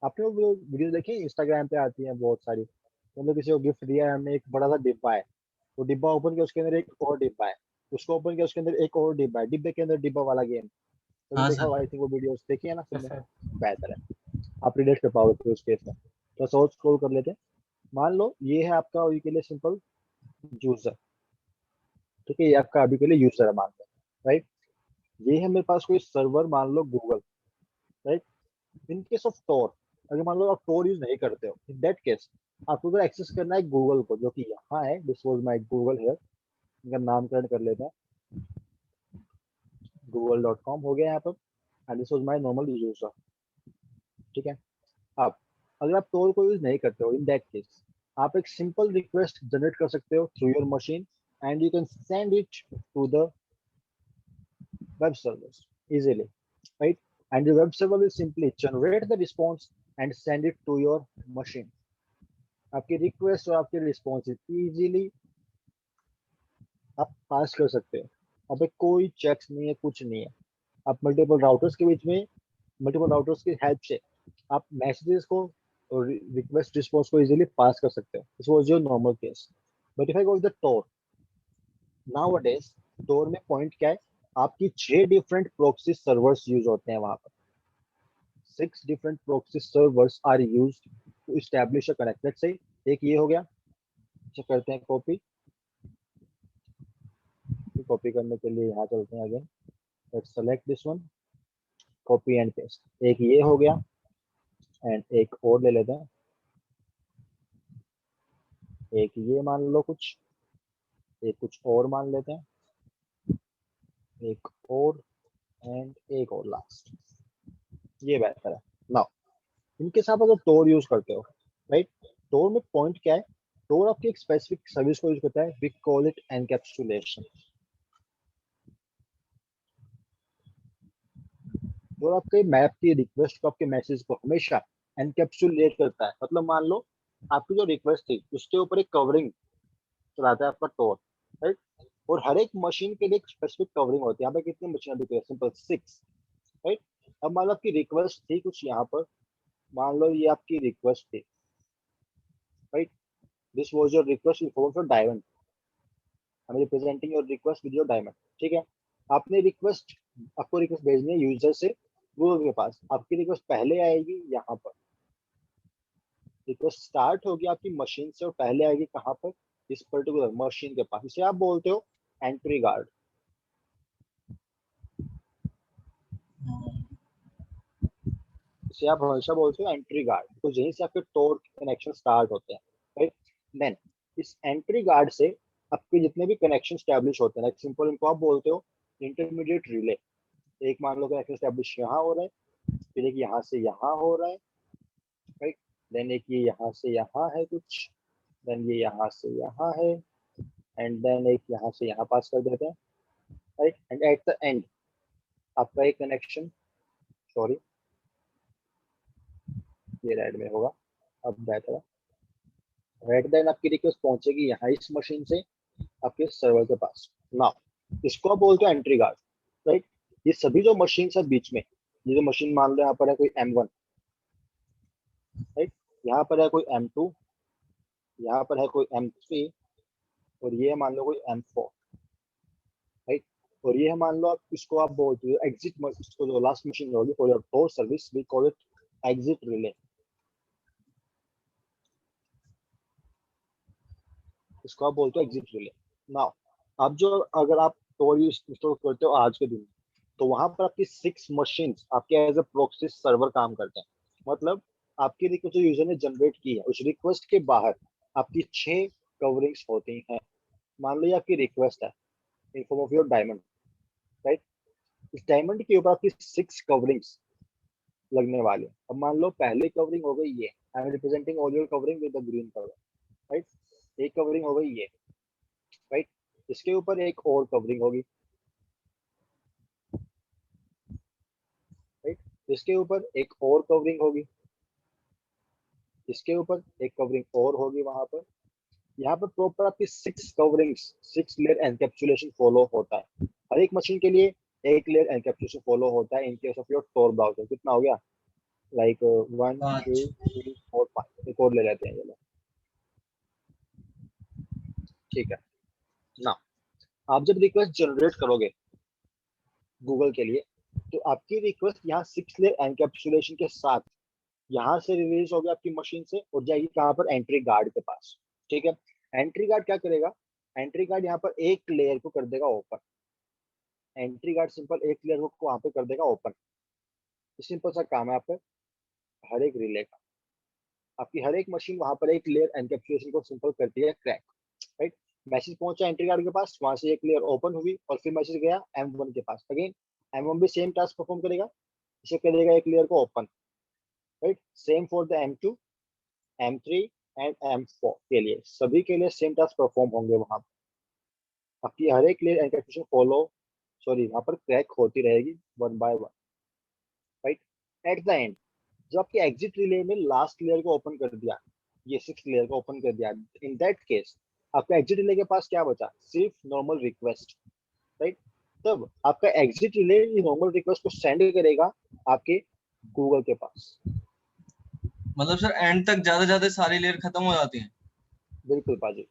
आपने वो वीडियो देखी इंस्टाग्राम पे आती है बहुत सारी, तो मतलब किसी को गिफ्ट दिया है हमने, एक बड़ा सा डिब्बा है, तो डिब्बा ओपन किया, उसके अंदर एक और डिब्बा है, उसको ओपन किया, उसके अंदर एक और डिब्बा है, डिब्बे के अंदर डिब्बा वाला गेम। तो
हाँ
देखा
सर।
आई थिंक वो वीडियोस देखी है ना सबने?
जैसे
बेहतर है, आप रिलेट कर पाओगे फिर उस केस में। तो सोच स्क्रॉल कर लेते हैं, मान लो ये है आपका, और ये के लिए सिंपल यूजर, ठीक है, ये आपका अभी के लिए यूजर है मान लो, राइट। ये है मेरे पास कोई सर्वर मान लो Google, right. In case of Tor, अगर मान लो आप टोर यूज नहीं करते हो, इन दैट केस आपको अगर एक्सेस करना है गूगल को, जो कि यहाँ है, this was my Google here, इनका नामकरण कर लेते हैं, google.com हो गया यहाँ पर, and this was my normal user, ठीक है। अब अगर आप टोर को यूज नहीं करते हो, इन दैट केस आप एक सिंपल रिक्वेस्ट जनरेट कर सकते हो through your machine, and you can send it to the web servers easily, right? And the web server will simply generate the response and send it to your machine. आपकी request और आपके response easily आप पास कर सकते हो। अब एक कोई चेक्स नहीं है, कुछ नहीं है। आप मल्टीपल राउटर्स के बीच में, मल्टीपल राउटर्स की हेल्प से आप मैसेजेस को और रिक्वेस्ट रिस्पॉन्स को इजीली पास कर सकते हो। This was your normal case, but if I go with the Tor, nowadays Tor में पॉइंट क्या है, आपकी 6 डिफरेंट प्रोक्सी सर्वर्स यूज होते हैं वहां पर। 6 different proxy servers are used to establish a connect. Let's say एक ये हो गया, इसे करते हैं कॉपी, कॉपी करने के लिए यहाँ चलते हैं again, let's select this one, copy and paste. एक ये हो गया, एंड एक और ले लेते हैं, एक ये मान लो कुछ, एक कुछ और मान लेते हैं, एक और, एंड एक और लास्ट, ये बेहतर है। नाउ इनके साथ अगर टोर यूज करते हो, राइट, टोर में पॉइंट क्या है, टोर आपकी एक स्पेसिफिक सर्विस को यूज करता है, वी कॉल इट एनकैप्सुलेशन। टोर आपके मैप की रिक्वेस्ट को, आपके मैसेज को हमेशा एनकैप्सुलेट करता है। मतलब मान लो आपकी जो रिक्वेस्ट थी उसके ऊपर एक कवरिंग चलाता है आपका टोर, राइट। और हर एक मशीन के लिए एक स्पेसिफिक कवरिंग होती है। यहाँ पे कितनी मशीन दिख रही है, सिंपल 6, राइट। अब मान लो आपकी रिक्वेस्ट थी कुछ यहाँ पर, मान लो ये आपकी रिक्वेस्ट थी, right, this was your request for diamond, I am representing your request with your diamond, ठीक है। आपने रिक्वेस्ट, आपको रिक्वेस्ट भेजनी है यूजर से गूगल के पास, आपकी रिक्वेस्ट पहले आएगी यहाँ पर, रिक्वेस्ट स्टार्ट होगी आपकी मशीन से और पहले आएगी कहाँ पर, इस पर्टिकुलर मशीन के पास। इसे आप बोलते हो एंट्री गार्ड, इसे आप हमेशा बोलते हो एंट्री गार्ड, तो यहीं से आपके टोर कनेक्शन स्टार्ट होते हैं, राइट। देन इस एंट्री गार्ड से आपके जितने भी कनेक्शन स्टैब्लिश होते हैं, लाइक सिंपल इनको आप बोलते हो इंटरमीडिएट रिले। एक मान लो कनेक्शन स्टैब्लिश यहाँ हो रहा है, फिर एक यहाँ से यहाँ हो रहा है, राइट। देन एक ये यहाँ से यहाँ है कुछ, देन ये यहाँ से यहाँ है, एंड देन एक यहाँ से यहाँ पास कर देते हैं, right. And at the end आपका एक कनेक्शन, सॉरी ये रेड में होगा, अब बेहतर है, राइट। देन आपकी रिक्वेस्ट पहुंचेगी यहाँ इस मशीन से आपके सर्वर के पास। नाउ इसको आप बोलते हो एंट्री गार्ड, राइट। ये सभी जो मशीन है बीच में, ये जो मशीन मान लो यहाँ पर है कोई M1, राइट, यहाँ पर है कोई M2, यहाँ पर है कोई M3, और ये मान लो कोई M4, राइट। और ये मान लो आप इसको आप बोलते हो एग्जिट, इसको जो लास्ट मशीन होगी for your Tor service, we call it exit relay, इसको आप बोलते हो एग्जिट रिले। नाउ अब जो अगर आप टोर इंस्टॉल करते हो आज के दिन, तो वहां पर आपकी 6 मशीन आपके एज अ प्रोक्सी सर्वर काम करते हैं। मतलब आपकी रिक्वेस्ट जो यूजर ने जनरेट की है, उस रिक्वेस्ट के बाहर आपकी 6 कवरिंग्स होती हैं। मान लो ये आपकी रिक्वेस्ट है in form of your diamond, right. इस डायमंड के ऊपर आपकी 6 कवरिंग्स लगने वाले। अब मान लो पहली कवरिंग हो गई ये, I am representing all your covering with the green colour, right. एक कवरिंग हो गई ये, राइट। इसके ऊपर एक और कवरिंग होगी, राइट। इसके ऊपर एक और कवरिंग होगी, इसके ऊपर एक कवरिंग और होगी वहां पर। यहाँ पर प्रॉपर आपकी 6 कवरिंग्स, 6 लेयर एनकैप्सुलेशन फॉलो होता है। हर एक मशीन के लिए एक लेयर एनकैप्सुलेशन फॉलो होता है in case of your Tor browser. कितना हो गया, लाइक 1 2 3 4 5, एक और ले लेते हैं ये लोग, ठीक है ना। आप जब रिक्वेस्ट जनरेट करोगे गूगल के लिए, तो आपकी रिक्वेस्ट यहाँ 6 लेयर एनकैप्सुलेशन के साथ यहाँ से रिलीज होगी आपकी मशीन से और जाएगी कहाँ पर, एंट्री गार्ड के पास, ठीक है। एंट्री गार्ड क्या करेगा, एंट्री कार्ड यहाँ पर एक लेयर को कर देगा ओपन, एंट्री कार्ड सिंपल एक लेयर को वहां पे कर देगा ओपन। सिंपल सा काम है आपका हर एक रिले का। आपकी हर एक मशीन वहां पर एक लेयर एनकैप्सुलेशन को सिंपल करती है क्रैक, राइट। मैसेज पहुंचा एंट्री कार्ड के पास, वहां से एक लेयर ओपन हुई और फिर मैसेज गया M1 के पास। अगेन M1 भी सेम टास्क परफॉर्म करेगा, इसे करेगा एक लेयर को open, right. Same for the M2, M3 and M4 के लिए, सभी के लिए सेम टास्क परफॉर्म होंगे वहां पर। आपकी हर एक लेयर एनकैप्सुलेशन वहां पर क्रैक होती रहेगी one by one, right. At the end जब आपके एग्जिट रिले में लास्ट लेयर को ओपन कर दिया, ये 6th लेयर को ओपन कर दिया, इन दैट केस आपका एग्जिट रिले के पास क्या बचा, सिर्फ नॉर्मल रिक्वेस्ट, राइट। तब आपका एग्जिट रिले नॉर्मल रिक्वेस्ट को सेंड करेगा आपके गूगल के पास।
मतलब सर एंड तक ज्यादा सारी लेयर खत्म हो जाती हैं।
बिल्कुल पाजी,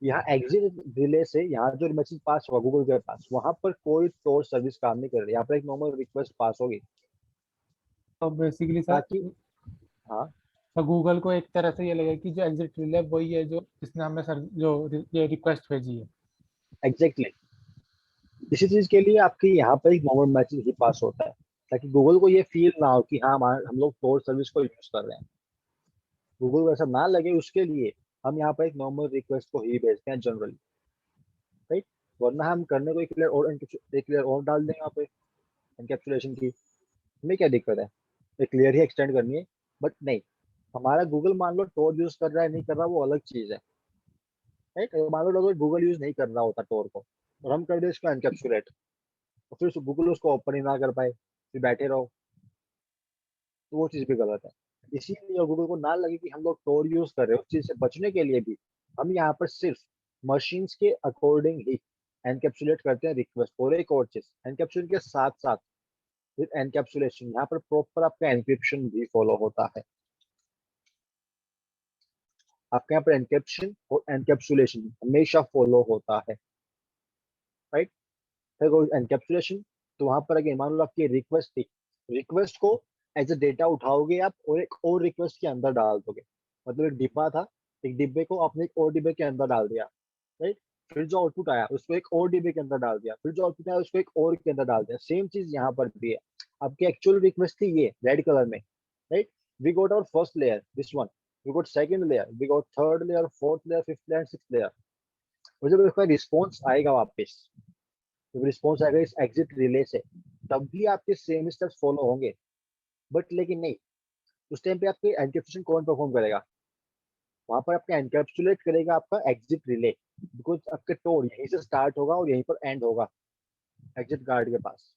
यहाँ एग्जिट रिले से यहाँ जो मैसेज पास होगा गूगल के पास, वहां पर कोई स्टोर सर्विस काम नहीं कर रही, यहाँ पर एक नॉर्मल रिक्वेस्ट पास होगी
तो बेसिकली सर,
ताकि, हाँ
तो गूगल को एक तरह से ये लगेगा कि जो एग्जिट रिले है वही है जो जिसने हमें सर जो ये रिक्वेस्ट भेजी है।
एग्जैक्टली इसी चीज के लिए आपके यहाँ पर एक नॉर्मल मैसेज ही पास होता है, ताकि गूगल को ये फील ना हो कि हाँ हम लोग स्टोर सर्विस को यूज कर रहे हैं। गूगल को ऐसा ना लगे उसके लिए हम यहाँ पर एक नॉर्मल रिक्वेस्ट को ही भेजते हैं जनरली, राइट। वरना हम करने को एक लेयर और डाल देंगे यहाँ पे एनकैप्सुलेशन की, हमें क्या दिक्कत है, एक लेयर ही एक्सटेंड करनी है। बट नहीं, हमारा गूगल मान लो टोर यूज कर रहा है नहीं कर रहा वो अलग चीज है, राइट। मान लो अगर गूगल यूज नहीं कर रहा होता टोर को और हम कर दे इसको एनकैप्सुलेट, और फिर गूगल उसको ओपन ही ना कर पाए, फिर बैठे रहो, तो वो चीज भी गलत है। इसीलिए गूगल को ना लगे कि हम लोग टोर यूज कर रहे हो, उस चीज से बचने के लिए भी हम यहाँ पर सिर्फ मशीन्स के अकॉर्डिंग ही एनकैप्सुलेट करते हैं रिक्वेस्ट, और एक और चीज एनकैप्सुलेशन के साथ साथ विद एनकैप्सुलेशन यहाँ पर प्रॉपर आपका एनक्रिप्शन भी फॉलो होता है। आपके यहाँ पर एनक्रिप्शन और एनकैप्सुलेशन हमेशा फॉलो होता है, राइट। फिर एनकैप्सुलेशन, तो वहां पर अगर मान लो आपकी रिक्वेस्ट थी, रिक्वेस्ट को एज ए डेटा उठाओगे आप और एक और रिक्वेस्ट के अंदर डाल दोगे। मतलब एक डिब्बा था, एक डिब्बे को आपने एक और डिब्बे के अंदर डाल दिया, राइट। फिर जो आउटपुट आया उसको एक और डिब्बे के अंदर डाल दिया, फिर जो आउटपुट आया उसको एक और के अंदर डाल दिया। सेम चीज यहाँ पर भी है। आपकी एक्चुअल रिक्वेस्ट थी ये रेड कलर में, right. We got our first layer this one, we got second layer, we got third layer, fourth layer, fifth layer, sixth layer. और जब इसका रिस्पॉन्स आएगा वापस, जब रिस्पॉन्स आएगा इस एग्जिट रिले से, तब भी आपके सेम स्टेप्स फॉलो होंगे। बट लेकिन नहीं, उस टाइम पे आपके एनकैप्सुलेशन कौन परफॉर्म करेगा, वहां पर आपका एनकैप्सुलेट करेगा आपका एग्जिट रिले, बिकॉज आपके टोर यहीं से स्टार्ट होगा और यहीं पर एंड होगा एग्जिट गार्ड के पास,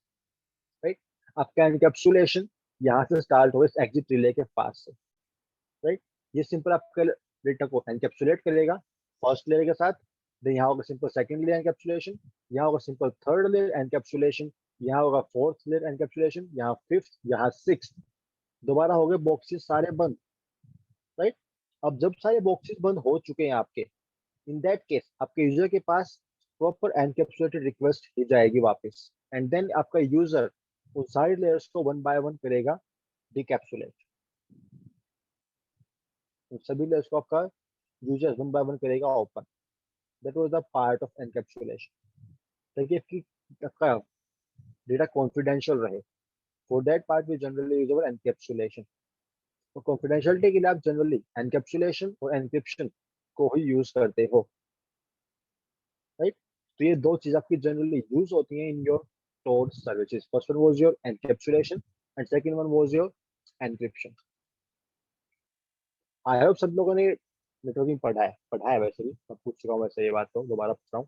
राइट। आपका एनकैप्सुलेशन यहाँ से स्टार्ट होगा इस एग्जिट रिले के पास से, राइट। ये सिंपल आपका डेटा को एनकैप्सुलेट करेगा फर्स्ट लेयर के साथ, देन यहाँ होगा सिंपल सेकंड लेयर एनकैप्सुलेशन, यहाँ होगा सिंपल थर्ड लेयर एनकैप्सुलेशन, यहाँ होगा फोर्थ लेयर एनकैप्सुलेशन, यहाँ फिफ्थ, यहाँ सिक्स्थ। दोबारा हो गए बॉक्सेस सारे बंद, राइट। अब जब सारे बॉक्सेस बंद हो चुके हैं आपके, इन दैट केस आपके यूजर के पास प्रॉपर एनकैप्सुलेटेड रिक्वेस्ट ही जाएगी वापस, एंड देन आपका यूजर उन सारे लेयर्स को वन बाय वन करेगा डिकैप्सुलेट। उन सभी लेयर्स को आपका यूजर वन बाय वन करेगा open. That was the part of encapsulation, ताकि आपका डेटा कॉन्फिडेंशियल रहे। For that part we generally use our encapsulation. तो कॉन्फिडेंशियलिटी के लिए आप जनरली एनकैप्सुलेशन और एनक्रिप्शन को ही यूज करते हो, राइट। तो ये दो चीज आपकी जनरली यूज होती हैं in your stored services. First one was your encapsulation and second one was your encryption. I hope सब लोगों ने नेटवर्किंग पढ़ा है वैसे भी, मैं पूछ चुका हूँ वैसे, ये बात तो दोबारा पूछ रहा हूँ।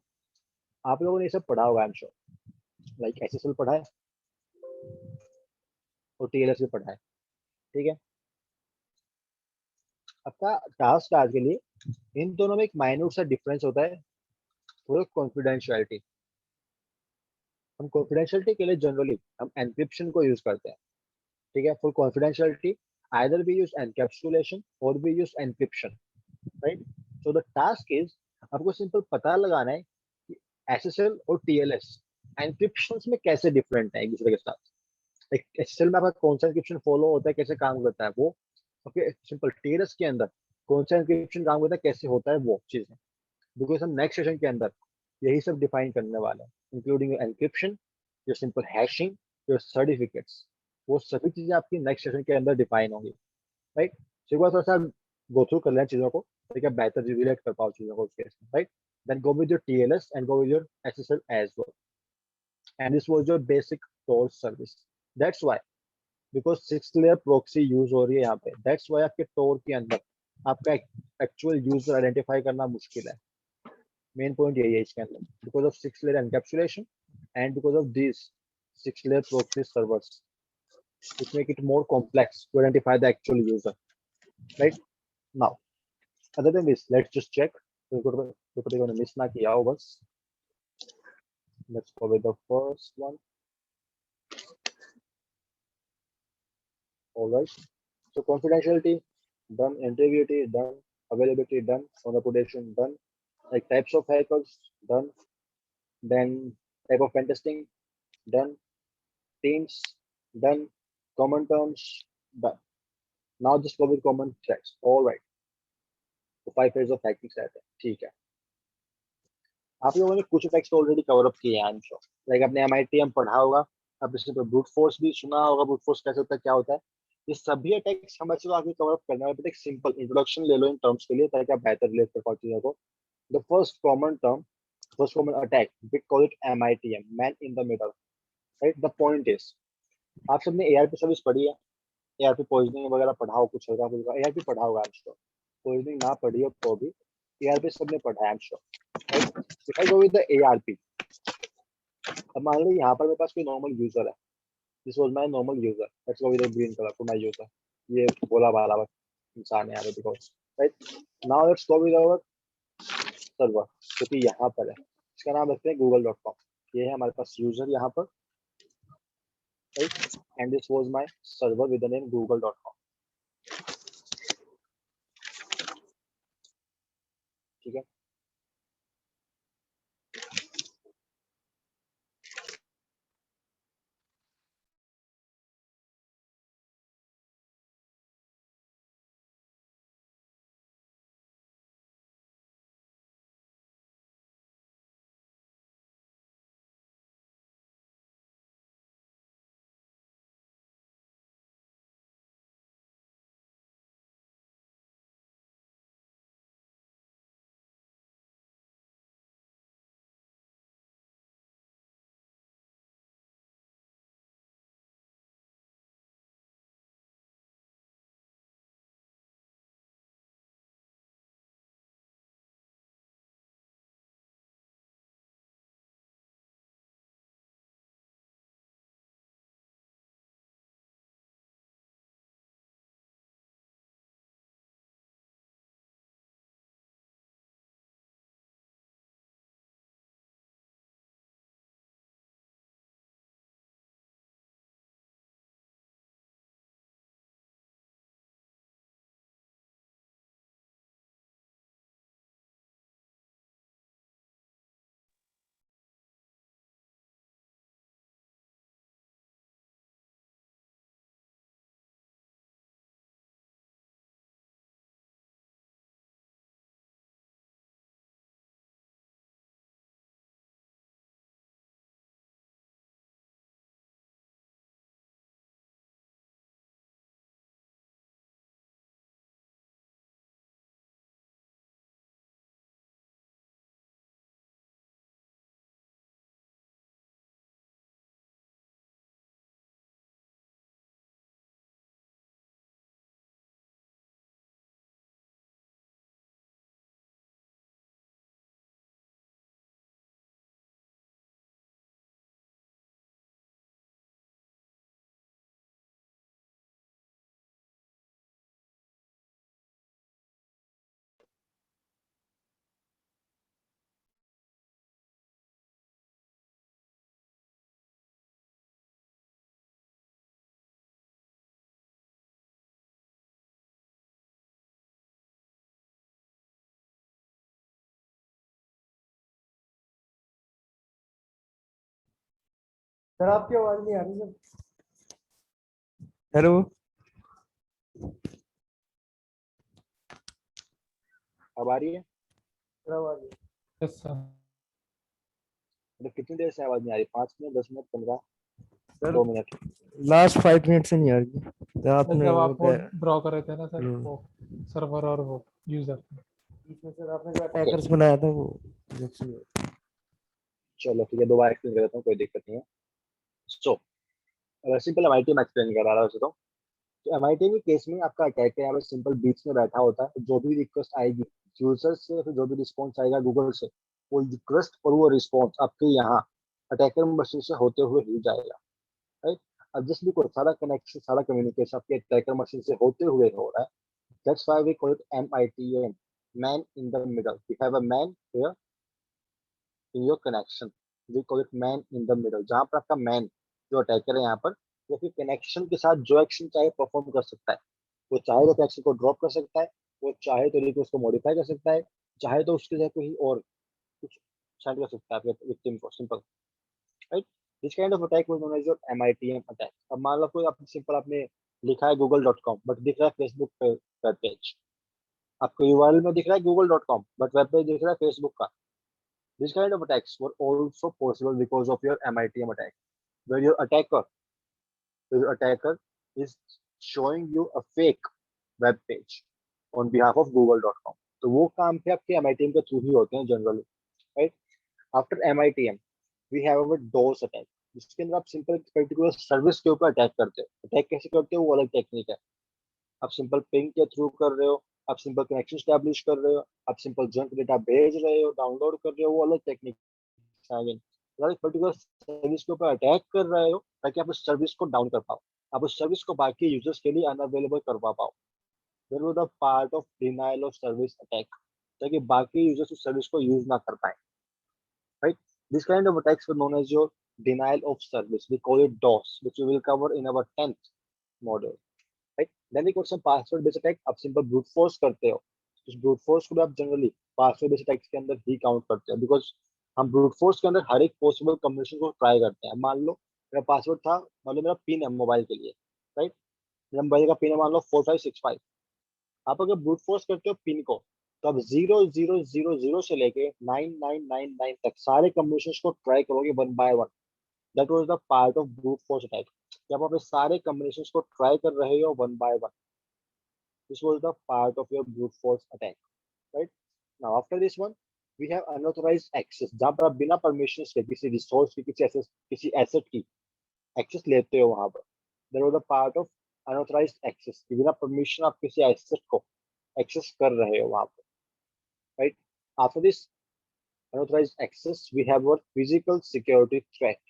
आप लोगों ने ये सब पढ़ा होगा आई एम श्योर, लाइक एसएसएल पढ़ा है और टीएलएस भी पढ़ा है, ठीक है। आपका टास्क आज के लिए इन दोनों में एक माइन्यूट सा डिफरेंस होता है, वो कॉन्फिडेंशियलिटी। हम कॉन्फिडेंशियलिटी के लिए जनरली हम एनक्रिप्शन को यूज करते हैं, ठीक है। For confidentiality either we use encapsulation or we use encryption, right? So the task is आपको सिंपल पता लगाना है कि SSL और TLS एनक्रिप्शन में कैसे डिफरेंट है एक दूसरे के साथ। एक SSL में आपका कौन सा एनक्रिप्शन फॉलो होता है, कैसे काम करता है वो, ओके। सिंपल TLS के अंदर कौन सा एनक्रिप्शन काम करता है, कैसे होता है, वो चीज है। बिकॉज हम नेक्स्ट सेशन के अंदर यही सब डिफाइन करने वाले हैं, including encryption, your simple hashing, your certificates. वो सभी चीजें आपकी नेक्स्ट सेशन के अंदर डिफाइन होंगी, राइट। तो एक बार थोड़ा सा गो थ्रू कर लें चीजों को, ताकि आप बेहतर रिलेट कर पाओ चीजों को उस केस में, right. Then go with your TLS and go with your SSL as well, and this was your basic Tor service. That's why, because 6 layer proxy use हो रही है यहाँ पे, दैट्स व्हाई आपके Tor के अंदर आपका एक्चुअल यूजर आइडेंटिफाई करना मुश्किल है। मेन पॉइंट यही है इसके अंदर, because of 6 layer encapsulation and because of this 6 layer proxy servers, which make it more complex to identify the actual user, right? Now, other than this, let's just check. Miss ना किया हो बस. Let's go with the first one. All right. So confidentiality done, integrity done, availability done, on reputation done, like types of hackers done, then type of pen testing done, teams done, common terms done. Now just go with common threats. All right. तो 5 phases of hacking रहते हैं, ठीक है। आप लोगों ने कुछ text already cover up किए हैं, आई एम श्योर। लाइक आपने MITM पढ़ा होगा, आप इससे तो ब्रूट फोर्स भी सुना होगा, ब्रूट फोर्स कैसे होता है, क्या होता है। ये सभी अटैक्स हम अच्छे आगे कवर अप करने वाले, एक सिंपल इंट्रोडक्शन ले लो इन टर्म्स के लिए, ताकि आप बेहतर रिलेट कर पाओ चीजों को। The first common term, first common attack, we call it MITM, man in the middle, right. The point is, आप सबने ARP सर्विस पढ़ी है, ARP पॉइजनिंग वगैरह पढ़ा हो, कुछ होगा, ARP पढ़ा होगा आई एम श्योर। पॉइजनिंग ना पढ़ी हो तो भी ARP सबने पढ़ा है I am sure, right. If I go with the ARP, अब मान लो यहाँ पर मेरे पास कोई नॉर्मल यूजर है, this was my normal user, let's go with the green colour for my user, ये बोला वाला इंसान है यहाँ पे, because right. Now let's go with our server, जो कि यहाँ पर है, इसका नाम रखते हैं google.com। ये है हमारे पास यूजर यहाँ पर, right, and this was my server with the name google.com, ठीक है।
सर आपकी आवाज नहीं आ रही सर।
हेलो,
अब आ रही है?
सर आवाज यस सर।
मतलब कितनी देर से आवाज नहीं आ रही? 5 minute, 10 minute, 15,
sir
2 minute?
Last 5 minute से नहीं आ रही तो आपने
जब
वो
आप वो ड्रॉ कर रहे थे ना सर,
हम्म।
वो सर्वर और वो यूजर।
सर आपने जो अटैकर्स बनाया था वो rejection हुआ।
चलो ठीक है, दोबारा एक्सप्लेन कर देता हूँ, कोई दिक्कत नहीं है। सो सिंपल एमआईटी में एक्सप्लेन करा रहा हूँ। तो एमआईटी के केस में आपका अटैकर यहाँ पे सिंपल बीच में बैठा होता है, जो भी रिक्वेस्ट आएगी यूजर से, फिर जो भी रिस्पॉन्स आएगा गूगल से, वो रिक्वेस्ट और वो रिस्पॉन्स आपके यहाँ अटैकर मशीन से होते हुए ही जाएगा, राइट? अब जिस भी कोई सारा कनेक्शन, सारा कम्युनिकेशन आपके अटैकर मशीन से होते हुए हो रहा है, that's why we call it MITM, man in the middle. We have a man here in your connection, we call it man in the middle. जहाँ पर आपका मैन जो अटैकर है यहाँ पर, वो फिर कनेक्शन के साथ जो एक्शन चाहे परफॉर्म कर सकता है। वो चाहे तो टैक्सी को ड्रॉप कर सकता है, वो चाहे तो लेके उसको मॉडिफाई कर सकता है, चाहे तो उसके जगह कोई और कुछ सेंड कर सकता है अपने विक्टिम को, simple, right? This kind of attack was known as your MITM attack. अब मान लो कोई आपने सिंपल आपने लिखा है google.com बट दिख रहा है फेसबुक पे वेब पेज। आपको यूआरएल में दिख रहा है google.com बट वेब पेज दिख रहा है फेसबुक का। This kind of attacks were also possible because of your MITM attack, where your attacker is showing you a fake web page on behalf of google.com। तो वो काम पे आपके एमआईटीएम के थ्रू ही होते हैं generally, right? After MITM we have our DoS attack, जिसके अंदर आप सिंपल पर्टिकुलर सर्विस के ऊपर अटैक करते हो। अटैक कैसे करते हो वो अलग टेक्निक है। आप सिंपल पिंग के थ्रू कर रहे हो, आप सिंपल कनेक्शन स्टैब्लिश कर रहे हो, आप सिंपल जंक डेटा भेज रहे हो, डाउनलोड कर रहे हो, वो अलग टेक्निक है। अगर एक पर्टिकुलर सर्विस के ऊपर अटैक कर रहे हो ताकि आप उस सर्विस को डाउन कर पाओ, आप उस सर्विस को बाकी यूजर्स के लिए अनअवेलेबल करवा पाओ, there was the part of denial of service attack, ताकि बाकी यूजर्स उस सर्विस को यूज ना कर पाए, right? This kind of attacks were known as your denial of service. We call it DOS, which we will cover in our 10th module, right? Then we got some password based attack. आप simple brute force करते हो, उस brute force को भी आप generally password based attacks के अंदर ही count करते हैं, because हम brute force के अंदर हर एक possible combination को try करते हैं। मान लो मेरा पासवर्ड था, मान लो मेरा पिन है मोबाइल के लिए, राइट? मेरा मोबाइल का पिन है मान लो 4565। आप अगर ब्रूट फोर्स करते हो पिन को, तो आप 0000 से लेके 9999 तक सारे कम्बिनेशन को ट्राई करोगे one by one. That was the part of brute force attack. जब आप इस सारे कम्बिनेशन को ट्राई कर रहे हो one by one, this was the part of your brute force attack, right? Now after this one we have unauthorized access, जहां पर आप बिना परमिशन के किसी रिसोर्स की, किसी एसेट की एक्सेस लेते हो वहां पर। There was the part of unauthorized access, बिना परमिशन आप किसी एसेट को एक्सेस कर रहे हो वहां पर, right? After this unauthorized access, we have our physical security threat,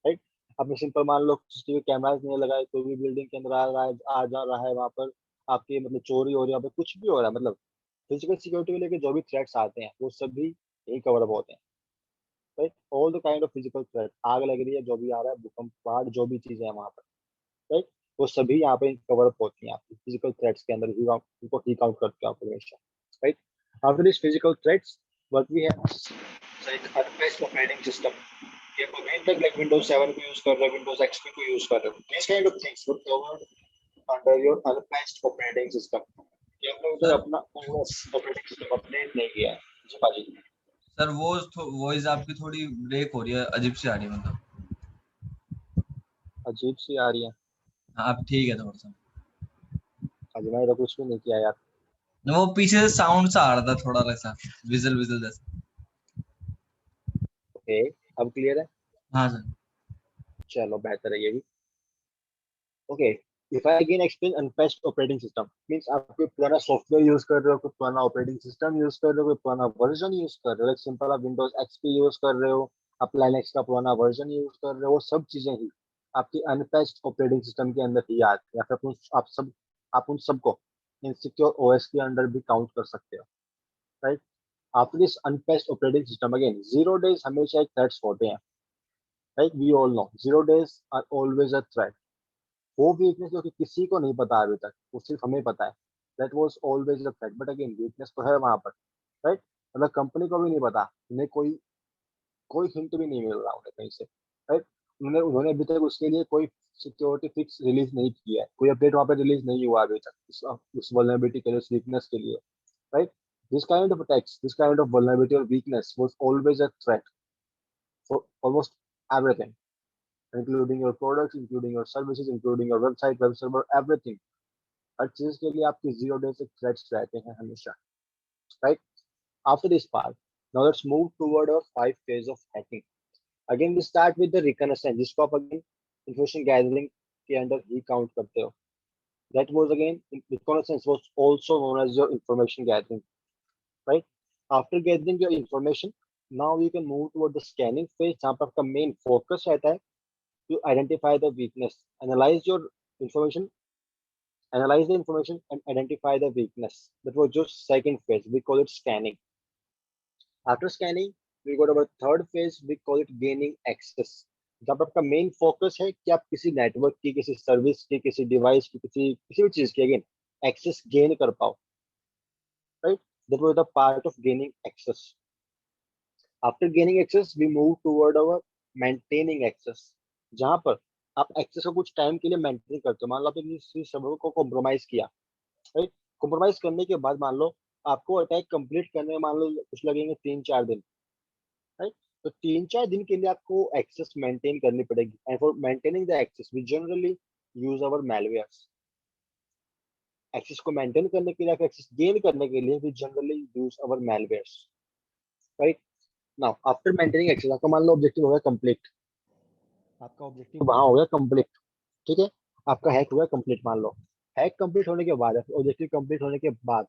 right? आपने सिंपल मान लो सीसीटीवी कैमरास नहीं लगाए, कोई भी बिल्डिंग के अंदर आ रहा है, आ जा रहा है, वहां पर आपकी मतलब चोरी हो रही है, वहाँ पे कुछ भी हो रहा है, मतलब फिजिकल सिक्योरिटी को लेकर जो भी थ्रेट्स आते हैं वो सभी यही कवर अप होते हैं, right? All the kind of physical threat, आग लग रही है, जो भी आ रहा है, भूकंप, बाढ़, जो भी चीजें हैं वहां पर, राइट? वो सभी यहाँ पे कवर अप होती हैं आपकी फिजिकल थ्रेट्स के अंदर ही, उनको ही काउंट करते हैं आप हमेशा, right? After these physical threats, what we have like unpatched operating system. ये कोई भी तक like Windows 7 को यूज कर रहे हो, Windows XP को यूज कर रहे हो, these kind of things were covered under your unpatched operating system। ये आपने उधर
सर
अपना operating system अपडेट नहीं किया है। जी पाजी।
सर वो वॉइस आपकी थोड़ी ब्रेक हो रही है, अजीब सी आ रही है मतलब।
अजीब सी आ रही है।
हाँ अब ठीक है थोड़ा सा।
आज मैंने तो कुछ भी नहीं किया यार।
वो पीछे से साउंड सा आ रहा था थोड़ा सा, विजल विजल जैसा।
ओके, अब क्लियर है?
हाँ सर।
चलो बेहतर है ये भी। Okay, if I again explain unpatched operating system means आप कोई पुराना सॉफ्टवेयर यूज कर रहे हो, कोई पुराना ऑपरेटिंग सिस्टम यूज कर रहे हो, कोई पुराना वर्जन यूज कर रहे हो, सिंपल आप विंडोज एक्सपी यूज कर रहे हो, आप लाइनक्स का पुराना वर्जन यूज कर रहे हो, वो सब चीजें ही आपकी अनपैच्ड ऑपरेटिंग सिस्टम के अंदर ही आती है, या फिर आप उन सबको इनसिक्योर ओएस के अंडर भी काउंट कर सकते हो, right? After this unpatched operating system again 0 days हमेशा एक थ्रेट्स होते हैं, right? We all know 0 days are always a threat. वो वीकनेस जो कि किसी को नहीं पता अभी तक, वो सिर्फ हमें पता है, that was always a threat, but again weakness तो है वहां पर, राइट? मतलब कंपनी को भी नहीं पता, उन्हें कोई कोई हिंट भी नहीं मिल रहा उन्हें कहीं से, राइट? उन्होंने उन्होंने अभी तक उसके लिए कोई सिक्योरिटी फिक्स रिलीज नहीं किया है, कोई अपडेट वहां पे रिलीज नहीं हुआ अभी तक उस वल्नरेबिलिटी के लिए, उस वीकनेस के लिए, right? This kind of attacks, this kind of vulnerability or weakness was always a threat for almost everything, including your products, including your services, including your website, web server, everything. हर चीज के लिए आपके 0 day से threats रहते हैं हमेशा, right? After this part, now let's move toward our 5 phase of hacking. Again, we start with the reconnaissance, जिसको आप again information gathering के अंदर ही count करते हो. That was again, reconnaissance was also known as your information gathering, right? After gathering your information, now you can move toward the scanning phase, जहाँ पर आपका main focus रहता है to identify the weakness, analyze your information, analyze the information and identify the weakness. That was just second phase. We call it scanning. After scanning, we got our third phase. We call it gaining access. जब आपका main focus है कि आप किसी network की, किसी service की, किसी डिवाइस की, किसी भी चीज की अगेन एक्सेस गेन कर पाओ, right? That was the part of gaining access. After gaining access we move toward our maintaining access, जहां पर आप एक्सेस को कुछ टाइम के लिए मेंटेन करते हो. मान लो आपने किसी सर्वर को कॉम्प्रोमाइज किया, राइट? कॉम्प्रोमाइज करने के बाद मान लो आपको अटैक कंप्लीट करने में मान लो कुछ लगेंगे 3-4 दिन, राइट? तो 3-4 दिन के लिए आपको एक्सेस मेंटेन करनी पड़ेगी. And for maintaining the access we generally use our malwares. Access को मेंटेन करने के लिए, एक्सेस गेन करने के लिए we generally use our malwares, right? Now after maintaining access, आपका मान लो ऑब्जेक्टिव हो गया कंप्लीट, आपका ऑब्जेक्टिव वहां हो गया कंप्लीट, ठीक है? आपका हैक हुआ कंप्लीट. मान लो हैक कंप्लीट होने के बाद, ऑब्जेक्टिव कंप्लीट होने के बाद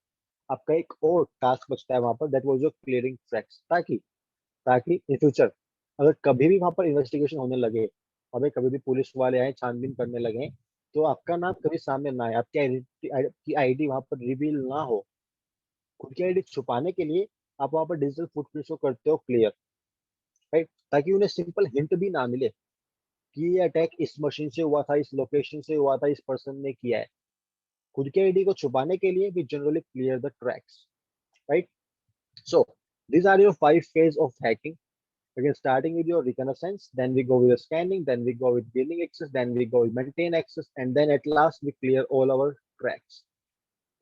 आपका एक और टास्क बचता है वहां पर, that was your clearing tracks. ताकि इन फ्यूचर अगर कभी भी वहां पर इन्वेस्टिगेशन होने लगे, अगर कभी भी पुलिस वाले आए छानबीन करने लगे, तो आपका नाम कभी सामने ना आए, आपकी आईडी वहां पर रिवील ना हो. खुद की आईडी छुपाने के लिए आप वहां पर डिजिटल फुटप्रिंट शो करते हो क्लियर, राइट? ताकि उन्हें सिंपल हिंट भी ना मिले कि ये अटैक इस मशीन से हुआ था, इस लोकेशन से हुआ था, इस पर्सन ने किया है. खुद के आईडी को छुपाने के लिए भी generally clear the tracks, right? So these are your 5 phases of hacking. Again, starting with your reconnaissance, then we go with the scanning, then we go with gaining access, then we go with maintain access, and then at last we clear all our tracks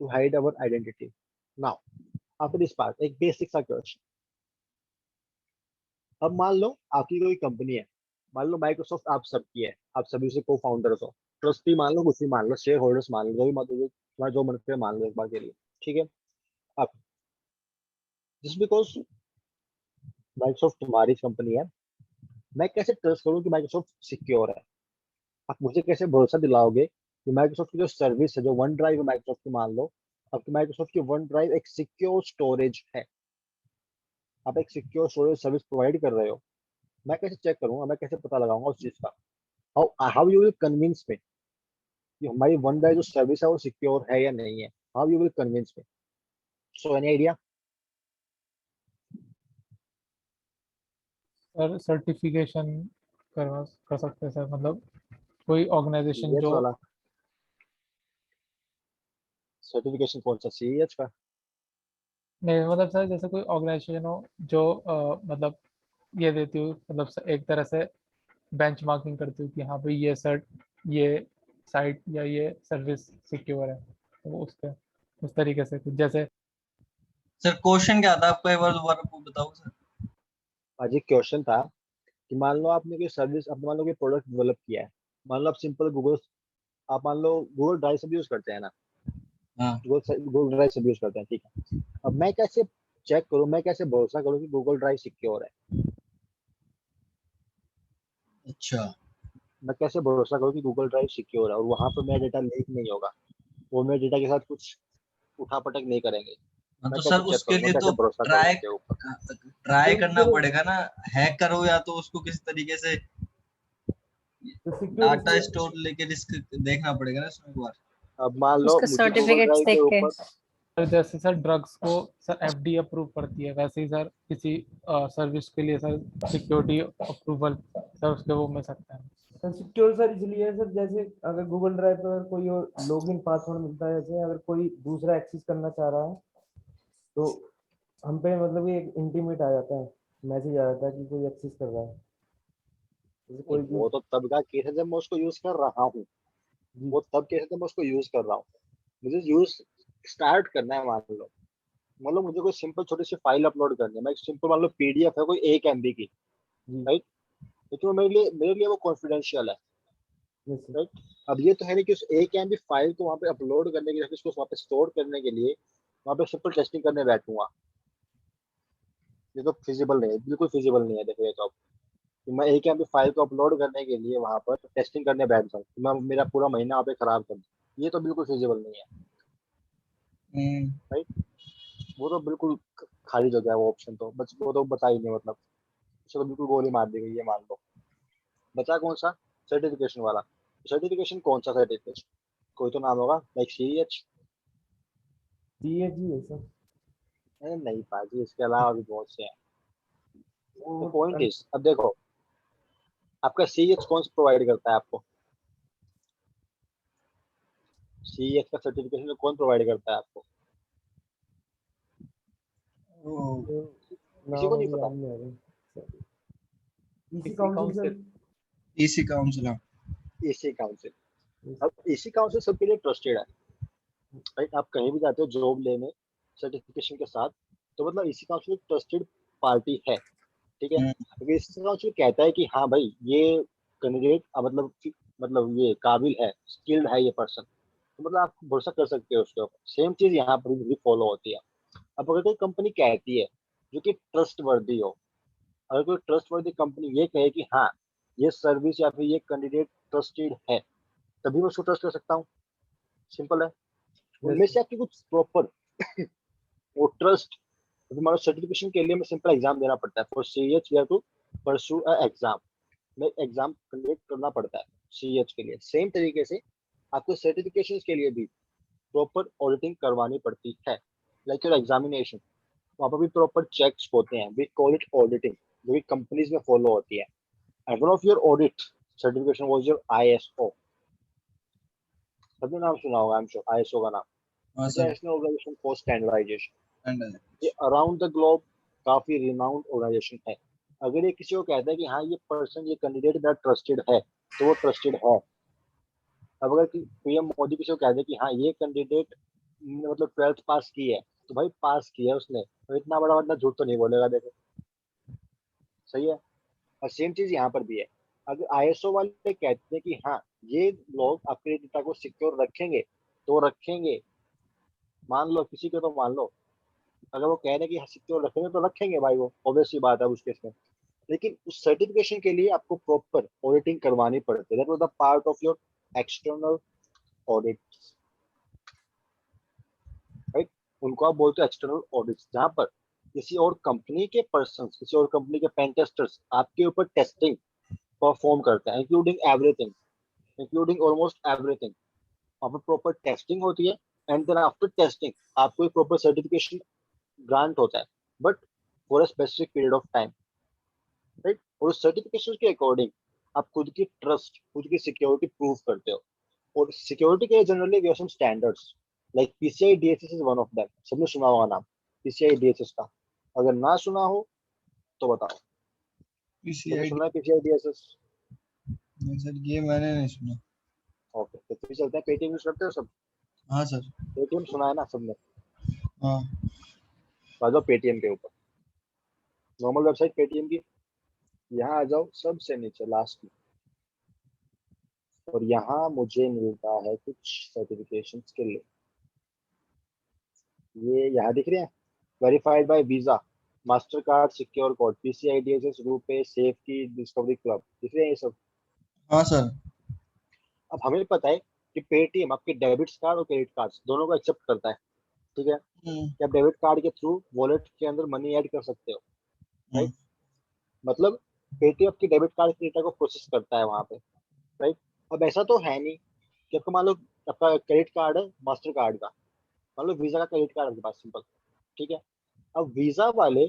to hide our identity. Now, after this part, एक basic सा question. अब मान लो आपकी कोई company है, मान लो Microsoft आप सबकी है, आप सभी से को फाउंडर्स हो, ट्रस्टी मान लो, कुछ भी मान लो, शेयर होल्डर्स मान लो, जो भी तुम्हारा जो मन करे मान लो एक बार के लिए, ठीक है? अब जस्ट बिकॉज माइक्रोसॉफ्ट तुम्हारी कंपनी है, मैं कैसे ट्रस्ट करूं कि माइक्रोसॉफ्ट सिक्योर है? आप मुझे कैसे भरोसा दिलाओगे कि माइक्रोसॉफ्ट की जो सर्विस है, जो वन ड्राइव है माइक्रोसॉफ्ट की, मान लो आपकी माइक्रोसॉफ्ट की वन ड्राइव एक सिक्योर स्टोरेज है, आप एक सिक्योर स्टोरेज सर्विस प्रोवाइड कर रहे हो, मैं कैसे चेक करूंगा, मैं कैसे पता लगाऊंगा उस चीज का? How you will convince me कि हमारी वन ड्राइव जो सर्विस है वो सिक्योर है या नहीं है? How you will convince me? So any idea?
Sir certification कर सकते हैं सर, मतलब कोई ऑर्गेनाइजेशन जो
वाला सर्टिफिकेशन कौन सा, सीएच का?
नहीं, मतलब सर जैसे कोई ऑर्गेनाइजेशन हो जो मतलब ये देती हो, मतलब एक तरह से बेंचमार्किंग करती हो कि हाँ भाई ये साइट या ये सर्विस सिक्योर है, तो उस तरीके से कुछ जैसे।
सर क्वेश्चन क्या था आपका, एक बार दोबारा बताओ सर.
आज एक क्वेश्चन था कि मान लो आपने कोई सर्विस, आपने मान लो कोई प्रोडक्ट डेवलप किया है, मान लो आप सिंपल गूगल, आप मान लो गूगल ड्राइव सब यूज करते हैं ना,
हाँ.
गूगल ड्राइव सब यूज करते हैं, ठीक है? अब मैं कैसे चेक करूं, मैं कैसे भरोसा करूं कि गूगल ड्राइव सिक्योर है?
अच्छा.
मैं कैसे भरोसा करूं कि गूगल ड्राइव सिक्योर है और वहां पर मेरा डेटा लीक नहीं होगा, वो मेरे डेटा के साथ कुछ उठापटक नहीं करेंगे?
हाँ,
मैं
तो
कैसे
सर
चेक
उसके
करूं, मैं
लिए तो
कैसे भरोसा करूं
ट्राई
उसके ऊपर?
ट्राई करना पड़ेगा ना. हैक करो या तो उसको किसी तरीके से डाटा स्टोर लेके रिस्क देखना पड़ेगा ना उसमें एक बार.
अब मान लो
उसका
मुझे गूगल
सर्टिफिकेट्स
ड्राइव के
देख के।
ऊपर,
सर जैसे सर ड्रग्स को सर एफडी अप्रूव करती है, वैसे ही सर किसी सर्विस के लिए सर सिक्योरिटी अप्रूवल सर उसके वो मिल सकता है।
सर सिक्योर सर इसलिए है सर, जैसे अगर गूगल ड्राइव पर अगर कोई और लॉगिन पासवर्ड मिलता है, जैसे अगर कोई दूसरा एक्सेस करना चाह रहा है तो हम पे मतलब ये एक इंटीमेट आ जाता है, मैसेज आ जाता है कि कोई एक्सेस कर रहा है, जैसे कोई भी।
वो तो तब का केस है जब मैं उसको यूज कर रहा हूँ,
जी
वो तब केस है जब मैं उसको यूज कर रहा हूँ, मुझे यूज स्टार्ट करना है मान लो, मतलब मुझे कोई सिंपल छोटी सी फाइल अपलोड करनी है, मैं सिंपल मान लो पीडीएफ है कोई 1 MB की,
जी
राइट, लेकिन वो मेरे लिए वो कॉन्फिडेंशियल है,
yes sir.
राइट। अब ये तो है नहीं कि उस 1 MB फाइल को वहाँ पे अपलोड करने के लिए, उसको वहाँ पे स्टोर करने के लिए वहाँ पे सिंपल टेस्टिंग करने बैठूंगा। ये तो फिजिबल नहीं है, बिल्कुल फिजिबल नहीं है। देखो ये तो, कि मैं 1 MB फाइल को अपलोड करने के लिए वहां पर टेस्टिंग करने बैठ जाऊँ, तो मैं मेरा पूरा महीना वहाँ पे खराब कर दूँ, ये तो बिल्कुल फिजिबल नहीं है,
हम्म,
राइट। वो तो बिल्कुल खारिज हो गया वो ऑप्शन, तो बस वो तो बता ही नहीं, मतलब उसे तो बिल्कुल गोली मार दी गई है, मान लो। बचा कौन सा? सर्टिफिकेशन वाला। सर्टिफिकेशन कौन सा सर्टिफिकेशन? कोई तो नाम होगा, लाइक CH।
CAG है सर।
नहीं पाजी, इसके अलावा भी बहुत से हैं। द
वो
पॉइंट इज, अब देखो आपका CH कौन सा प्रोवाइड करता है आपको? CH का सर्टिफिकेशन कौन प्रोवाइड करता है आपको?
वो
किसी को
नाम
नहीं
अभी
पता।
याद नहीं आ रहा। इसी
इसी
काउंसिल
काउंसिल।
सर।
इसी काउंसिल।
AC council. अब एसी काउंसिल सबके लिए ट्रस्टेड है, राइट। आप कहीं भी जाते हो जॉब लेने सर्टिफिकेशन के साथ, तो मतलब एसी काउंसिल ट्रस्टेड पार्टी है, ठीक है।
हम्म,
अगर एसी काउंसिल कहता है कि हाँ भाई ये कैंडिडेट मतलब ये काबिल है, स्किल्ड है ये पर्सन, तो मतलब आप भरोसा कर सकते हो उसके ऊपर। सेम चीज यहाँ पर भी फॉलो होती है। अब अगर कोई कंपनी कहती है जो कि ट्रस्ट वर्दी हो, अगर कोई ट्रस्ट वर्दी कंपनी ये कहे कि हाँ ये सर्विस या फिर ये कैंडिडेट ट्रस्टेड है, तभी मैं उसको ट्रस्ट कर सकता हूँ। सिंपल है। उनमें
यस
से आपकी कुछ प्रॉपर वो ट्रस्ट, अभी मान लो सर्टिफिकेशन के लिए मैं सिंपल एग्जाम देना पड़ता है, for CH we have to pursue a exam, में एग्जाम कंडक्ट करना पड़ता है CH के लिए। सेम तरीके से आपको सर्टिफिकेशन के लिए भी प्रॉपर ऑडिटिंग करवानी पड़ती है, लाइक योर एग्जामिनेशन। वहाँ पर भी प्रॉपर चेक्स होते हैं, वी कॉल इट ऑडिटिंग, जो कि कंपनीज में फॉलो होती है। And one of your audit certification was your ISO। सबने नाम सुना होगा, आई एम श्योर, ISO का नाम,
हाँ sir.
International organisation for standardisation.
And
ये अराउंड द ग्लोब काफी रिनाउंड ऑर्गेनाइजेशन है। अगर ये किसी को कहता है कि हाँ ये पर्सन, ये कैंडिडेट मेरा ट्रस्टेड है, तो वो ट्रस्टेड है। अब अगर PM मोदी किसी को कहते हैं कि हाँ ये कैंडिडेट मतलब 12th पास की है, तो भाई पास किया है उसने, तो इतना बड़ा मतलब झूठ तो नहीं बोलेगा, देखो। सही है। और सेम चीज यहाँ पर भी है। अगर ISO वाले कहते हैं कि हाँ ये लोग अपने डेटा को सिक्योर रखेंगे, तो रखेंगे। मान लो किसी को, तो मान लो अगर वो कह रहे हैं कि सिक्योर रखेंगे तो रखेंगे भाई, वो ऑब्वियस सी बात है उस केस में। लेकिन उस सर्टिफिकेशन के लिए आपको प्रॉपर ऑडिटिंग करवानी पड़ती है, that was the part of your external audit, right. उनको आप बोलते हो एक्सटर्नल ऑडिट, जहां पर किसी और कंपनी के पर्सन, किसी और कंपनी के पेन टेस्टर्स आपके ऊपर टेस्टिंग परफॉर्म करते हैं, including everything, including almost everything. वहाँ पर प्रॉपर टेस्टिंग होती है, एंड देन आफ्टर टेस्टिंग आपको एक प्रॉपर सर्टिफिकेशन ग्रांट होता है, but for a specific period of time, right. और उस सर्टिफिकेशन के अकॉर्डिंग आप खुद की ट्रस्ट, खुद की सिक्योरिटी प्रूव करते हो। और सिक्योरिटी के generally we have some standards, like PCI DSS is one of them. सबने सुना होगा नाम PCI DSS का, अगर ना सुना हो तो बताओ। सबने
PCID।
सुना है PCI DSS?
नहीं सर, ये मैंने नहीं सुना।
ओके, तो फिर चलते हैं। पेटीएम यूज करते हो सब?
हाँ सर।
पेटीएम सुना है ना सबने?
हाँ।
तो आ जाओ पेटीएम के ऊपर, नॉर्मल वेबसाइट पेटीएम की, यहाँ आ जाओ सबसे नीचे लास्ट में, और यहाँ मुझे मिलता है कुछ सर्टिफिकेशन के लिए। ये यहाँ दिख रहे हैं, verified bye visa, master card, secure code, PCI DSS, RuPay, safe की, डिस्कवरी क्लब, दिख रहे हैं ये सब।
हाँ सर।
अब हमें पता है कि पेटीएम आपके डेबिट कार्ड और क्रेडिट कार्ड दोनों को एक्सेप्ट करता है, ठीक है।
हम्म,
कि आप डेबिट कार्ड के थ्रू वॉलेट के अंदर मनी ऐड कर सकते हो,
हम्म,
राइट। मतलब पेटीएम आपके डेबिट कार्ड के डेटा को प्रोसेस करता है वहां पे, राइट। अब ऐसा तो है नहीं कि आपको मान लो आपका क्रेडिट कार्ड है मास्टर कार्ड का, मान लो वीजा का क्रेडिट कार्ड आपके पास, सिंपल, ठीक है। अब वीजा वाले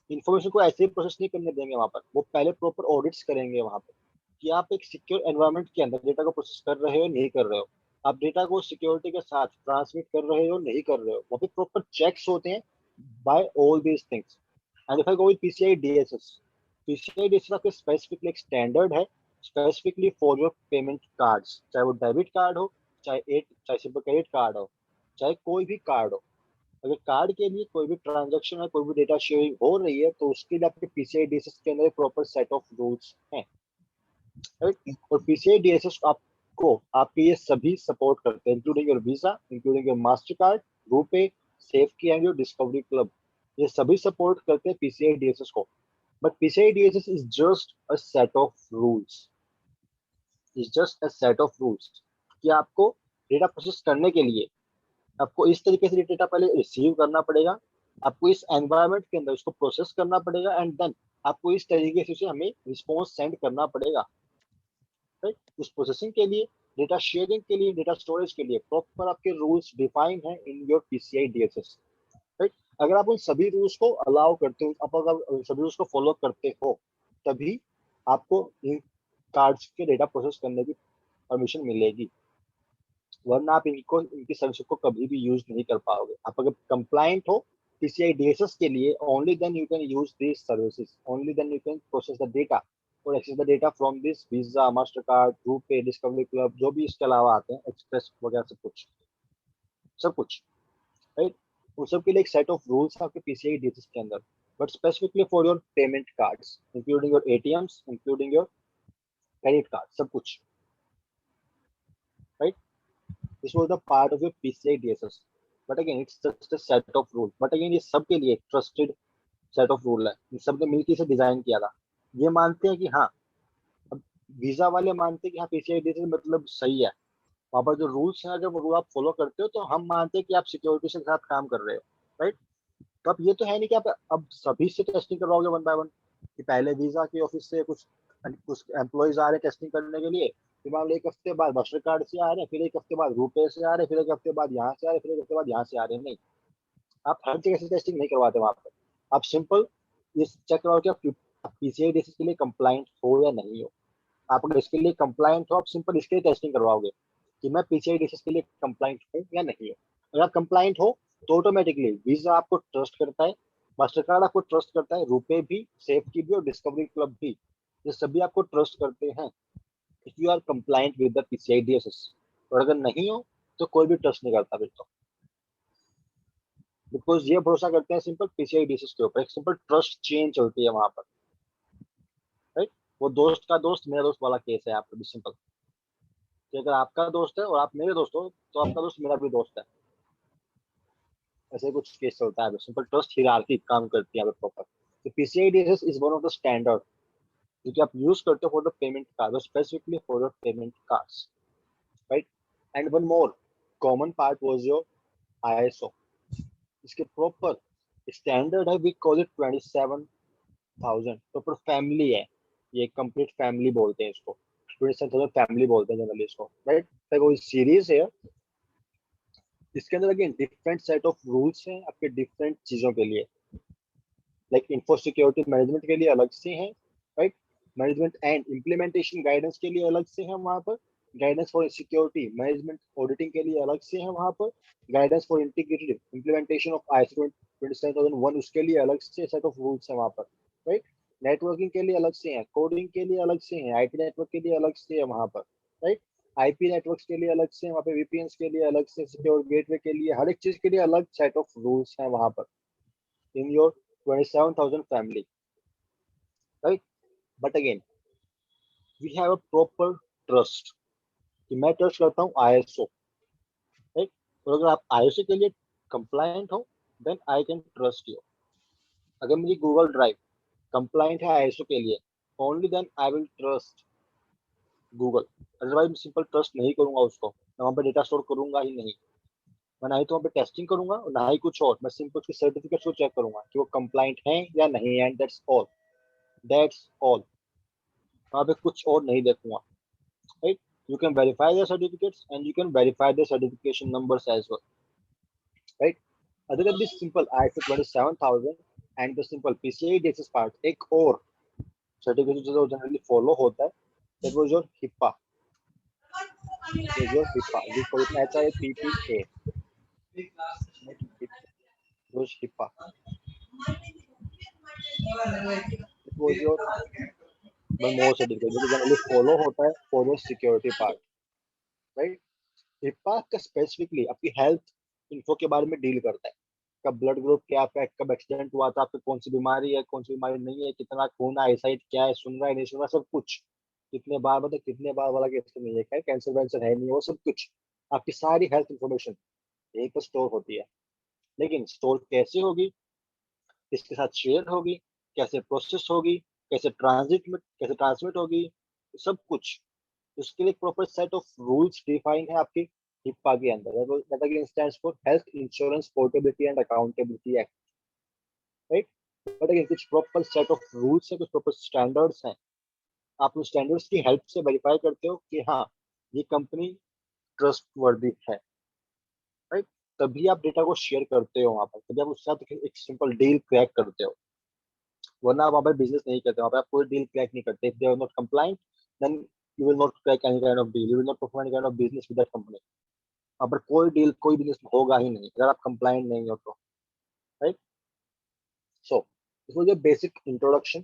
इन्फॉर्मेशन को ऐसे ही प्रोसेस नहीं करने देंगे वहां पर, वो पहले प्रॉपर ऑडिट्स करेंगे वहां पे कि आप एक सिक्योर एनवायरनमेंट के अंदर डेटा को प्रोसेस कर रहे हो नहीं कर रहे हो, आप डेटा को सिक्योरिटी के साथ ट्रांसमिट कर रहे हो नहीं कर रहे हो। वहाँ पे प्रॉपर चेक्स होते हैं by all these things. And if I go with PCI DSS, PCI DSS आपके स्पेसिफिकली एक स्टैंडर्ड है, specifically for your payment cards, चाहे वो डेबिट कार्ड हो, चाहे सिंपल क्रेडिट कार्ड हो, चाहे कोई भी कार्ड हो, अगर कार्ड के लिए कोई भी ट्रांजैक्शन है, कोई भी डेटा शेयरिंग हो रही है, तो उसके लिए आपके PCI DSS के अंदर प्रॉपर सेट ऑफ रूल्स हैं, राइट। और PCI DSS आपको आपके ये सभी सपोर्ट करते हैं, including your Visa, including your Mastercard, RuPay, SafeKey and your Discovery Club, ये सभी सपोर्ट करते हैं PCI DSS को। But PCI DSS is just a set of rules, is just a set of rules कि आपको data process करने के लिए आपको इस तरीके से डेटा पहले रिसीव करना पड़ेगा, आपको इस एनवायरनमेंट के अंदर उसको प्रोसेस करना पड़ेगा, एंड देन आपको इस तरीके से उसे हमें रिस्पॉन्स सेंड करना पड़ेगा, राइट। उस प्रोसेसिंग के लिए, डेटा शेयरिंग के लिए, डेटा स्टोरेज के लिए प्रॉपर आपके रूल्स डिफाइन है in your PCI DSS, right. अगर आप उन सभी रूल्स को अलाउ करते हो, आप अगर सभी रूल्स को फॉलो करते हो, तभी आपको इन कार्ड्स के डेटा प्रोसेस करने की परमिशन मिलेगी, वरना आप इनकी सर्विस को कभी भी यूज नहीं कर पाओगे। आप अगर कंप्लाइंट हो PCI DSS के लिए, only then you can use this services, only then you can process the data और access the data from this Visa, Mastercard, RuPay, Discovery Club, जो भी इसके अलावा आते हैं, एक्सप्रेस वगैरह सब कुछ, राइट। उन सब के लिए एक सेट ऑफ रूल्स है आपके PCI DSS के अंदर, but specifically for your payment cards, including your ATMs, including your credit card, सब कुछ, right. This was the part of your PCI DSS. But again, it's just a set of rules. But again, ये सबके लिए trusted set of rule है। इन सबने मिलकर इसे design किया था। ये मानते हैं कि हाँ, अब वीजा वाले मानते हैं कि हाँ PCI DSS मतलब सही है। वहाँ पर जो रूल्स हैं, अगर वो रूल आप फॉलो करते हो, तो हम मानते हैं कि आप सिक्योरिटी के साथ काम कर रहे हो, राइट। तो अब ये तो है नहीं कि आप अब सभी से टेस्टिंग करवाओगे वन बाय वन, कि पहले वीजा के ऑफिस से कुछ एम्प्लॉइज आ रहे हैं टेस्टिंग करने के लिए, फिर मान लो एक हफ्ते बाद मास्टर कार्ड से आ रहे हैं, फिर एक हफ्ते बाद रुपए से आ रहे हैं, फिर एक हफ्ते बाद यहाँ से आ रहे हैं, फिर एक हफ्ते बाद यहाँ से आ रहे हैं। नहीं, आप हर जगह से टेस्टिंग नहीं करवाते वहां पर। आप सिंपल ये चेक कराओ कि आप PCI DSS के लिए कंप्लाइंट हो या नहीं हो। आप अगर इसके लिए कंप्लाइंट हो, आप सिंपल इसके लिए टेस्टिंग करवाओगे कि मैं PCI DSS के लिए कंप्लाइंट हूँ या नहीं हूँ। अगर आप कंप्लाइंट हो तो ऑटोमेटिकली वीजा आपको ट्रस्ट करता है, मास्टर कार्ड आपको ट्रस्ट करता है, रुपए भी, सेफ की भी और डिस्कवरी क्लब भी, ये सभी आपको ट्रस्ट करते हैं if you are compliant with the PCI DSS। और अगर नहीं हो तो कोई भी ट्रस्ट नहीं करता फिर तो, बिकॉज ये भरोसा करते हैं सिंपल PCI DSS के ऊपर, एक सिंपल ट्रस्ट चेन चलती है वहां पर, राइट। वो दोस्त का दोस्त मेरा दोस्त वाला केस है आपका भी सिंपल, कि अगर आपका दोस्त है और आप मेरे दोस्त हो, तो आपका दोस्त मेरा भी दोस्त है, ऐसे कुछ केस चलता है। सिंपल ट्रस्ट हियरार्की काम करती है प्रॉपर। तो PCI DSS is one of the standard जो कि आप यूज करते हो for the payment card, specifically for your payment cards, right. And one more common part was your ISO। इसके प्रॉपर स्टैंडर्ड है, we call it 27,000, proper family है, ये complete family बोलते हैं इसको, 27,000 फैमिली बोलते हैं जनरली इसको, राइट। तो वो सीरीज है, इसके अंदर again different set of rules हैं आपके डिफरेंट चीजों के लिए, लाइक इन्फो सिक्योरिटी मैनेजमेंट के लिए अलग से हैं, right. Management and implementation guidance के लिए अलग से हैं वहां पर, guidance for security management auditing के लिए अलग से हैं वहां पर, guidance for integrated implementation of ISO 27001 उसके लिए अलग से सेट ऑफ रूल्स हैं वहां पर, राइट। नेटवर्किंग के लिए अलग से हैं, कोडिंग के लिए अलग से हैं, IT नेटवर्क के लिए अलग से है वहां पर, राइट। IP नेटवर्क्स के लिए अलग से वहां पे, VPNs के लिए अलग से, सिक्योर गेटवे के लिए, हर एक चीज के लिए अलग सेट ऑफ रूल्स हैं वहां पर in your 27,000 family, right? But again, we have a proper trust कि मैं ट्रस्ट करता हूँ ISO, right? और अगर आप ISO के लिए कंप्लायंट हो, then I can trust you। अगर मेरी गूगल ड्राइव कंप्लायंट है ISO के लिए, only then I will trust Google, otherwise मैं सिंपल ट्रस्ट नहीं करूंगा उसको, मैं वहाँ पे डेटा स्टोर करूंगा ही नहीं, मैं ना ही तो वहाँ पे टेस्टिंग करूंगा और ना ही कुछ और, मैं सिंपल उसके सर्टिफिकेट को चेक करूंगा कि वो कंप्लायंट है या नहीं, एंड दैट्स ऑल। वहाँ पे कुछ और नहीं देखूंगा, right? You can verify the certificates and you can verify the certification numbers as well, right? Other than this simple ISO 27,000 and the simple PCI DSS part, एक और certification जो generally follow होता है, that was your HIPAA, we call it HIPAA, it was HIPAA, it was your one more certificate जो generally follow होता है for your security part, right? HIPAA का specifically आपकी हेल्थ इन्फो के बारे में डील करता है, आपका ब्लड ग्रुप क्या, आपका कब एक्सीडेंट हुआ था, आपको कौन सी बीमारी है, कौन सी बीमारी नहीं है, कितना खून है, आईसाइट क्या है, सुन रहा है नहीं सुन रहा, सब कुछ, कितने बार मतलब कितने बार वाला कैंसर नहीं है, क्या कैंसर वैंसर है नहीं, वो सब कुछ आपकी सारी हेल्थ इंफॉर्मेशन यहीं पर स्टोर होती है। लेकिन स्टोर कैसे होगी, किसके साथ शेयर होगी, कैसे प्रोसेस होगी, कैसे ट्रांसमिट होगी, सब कुछ उसके लिए proper set of rules define है आपके हिप्पा के अंदर। That again stands for health insurance portability and accountability act, right. But again कुछ प्रॉपर सेट ऑफ रूल्स है, कुछ प्रॉपर स्टैंडर्ड्स हैं। आप उन स्टैंडर्ड्स की हेल्प से वेरीफाई करते हो कि हाँ ये कंपनी ट्रस्ट वर्दी है, राइट। तभी आप डेटा को शेयर करते हो वहां पर, तभी आप उसके साथ एक सिंपल डील क्रैक करते हो, वरना आप वहाँ पर बिजनेस नहीं करते, वहाँ पर आप कोई डील क्रैक नहीं करते। If they are not compliant then you will not crack any kind of deal, you will not perform any kind of business with that company. वहाँ पर कोई डील कोई बिजनेस होगा ही नहीं अगर आप कंप्लाइंट नहीं हो तो, right. So this was your basic introduction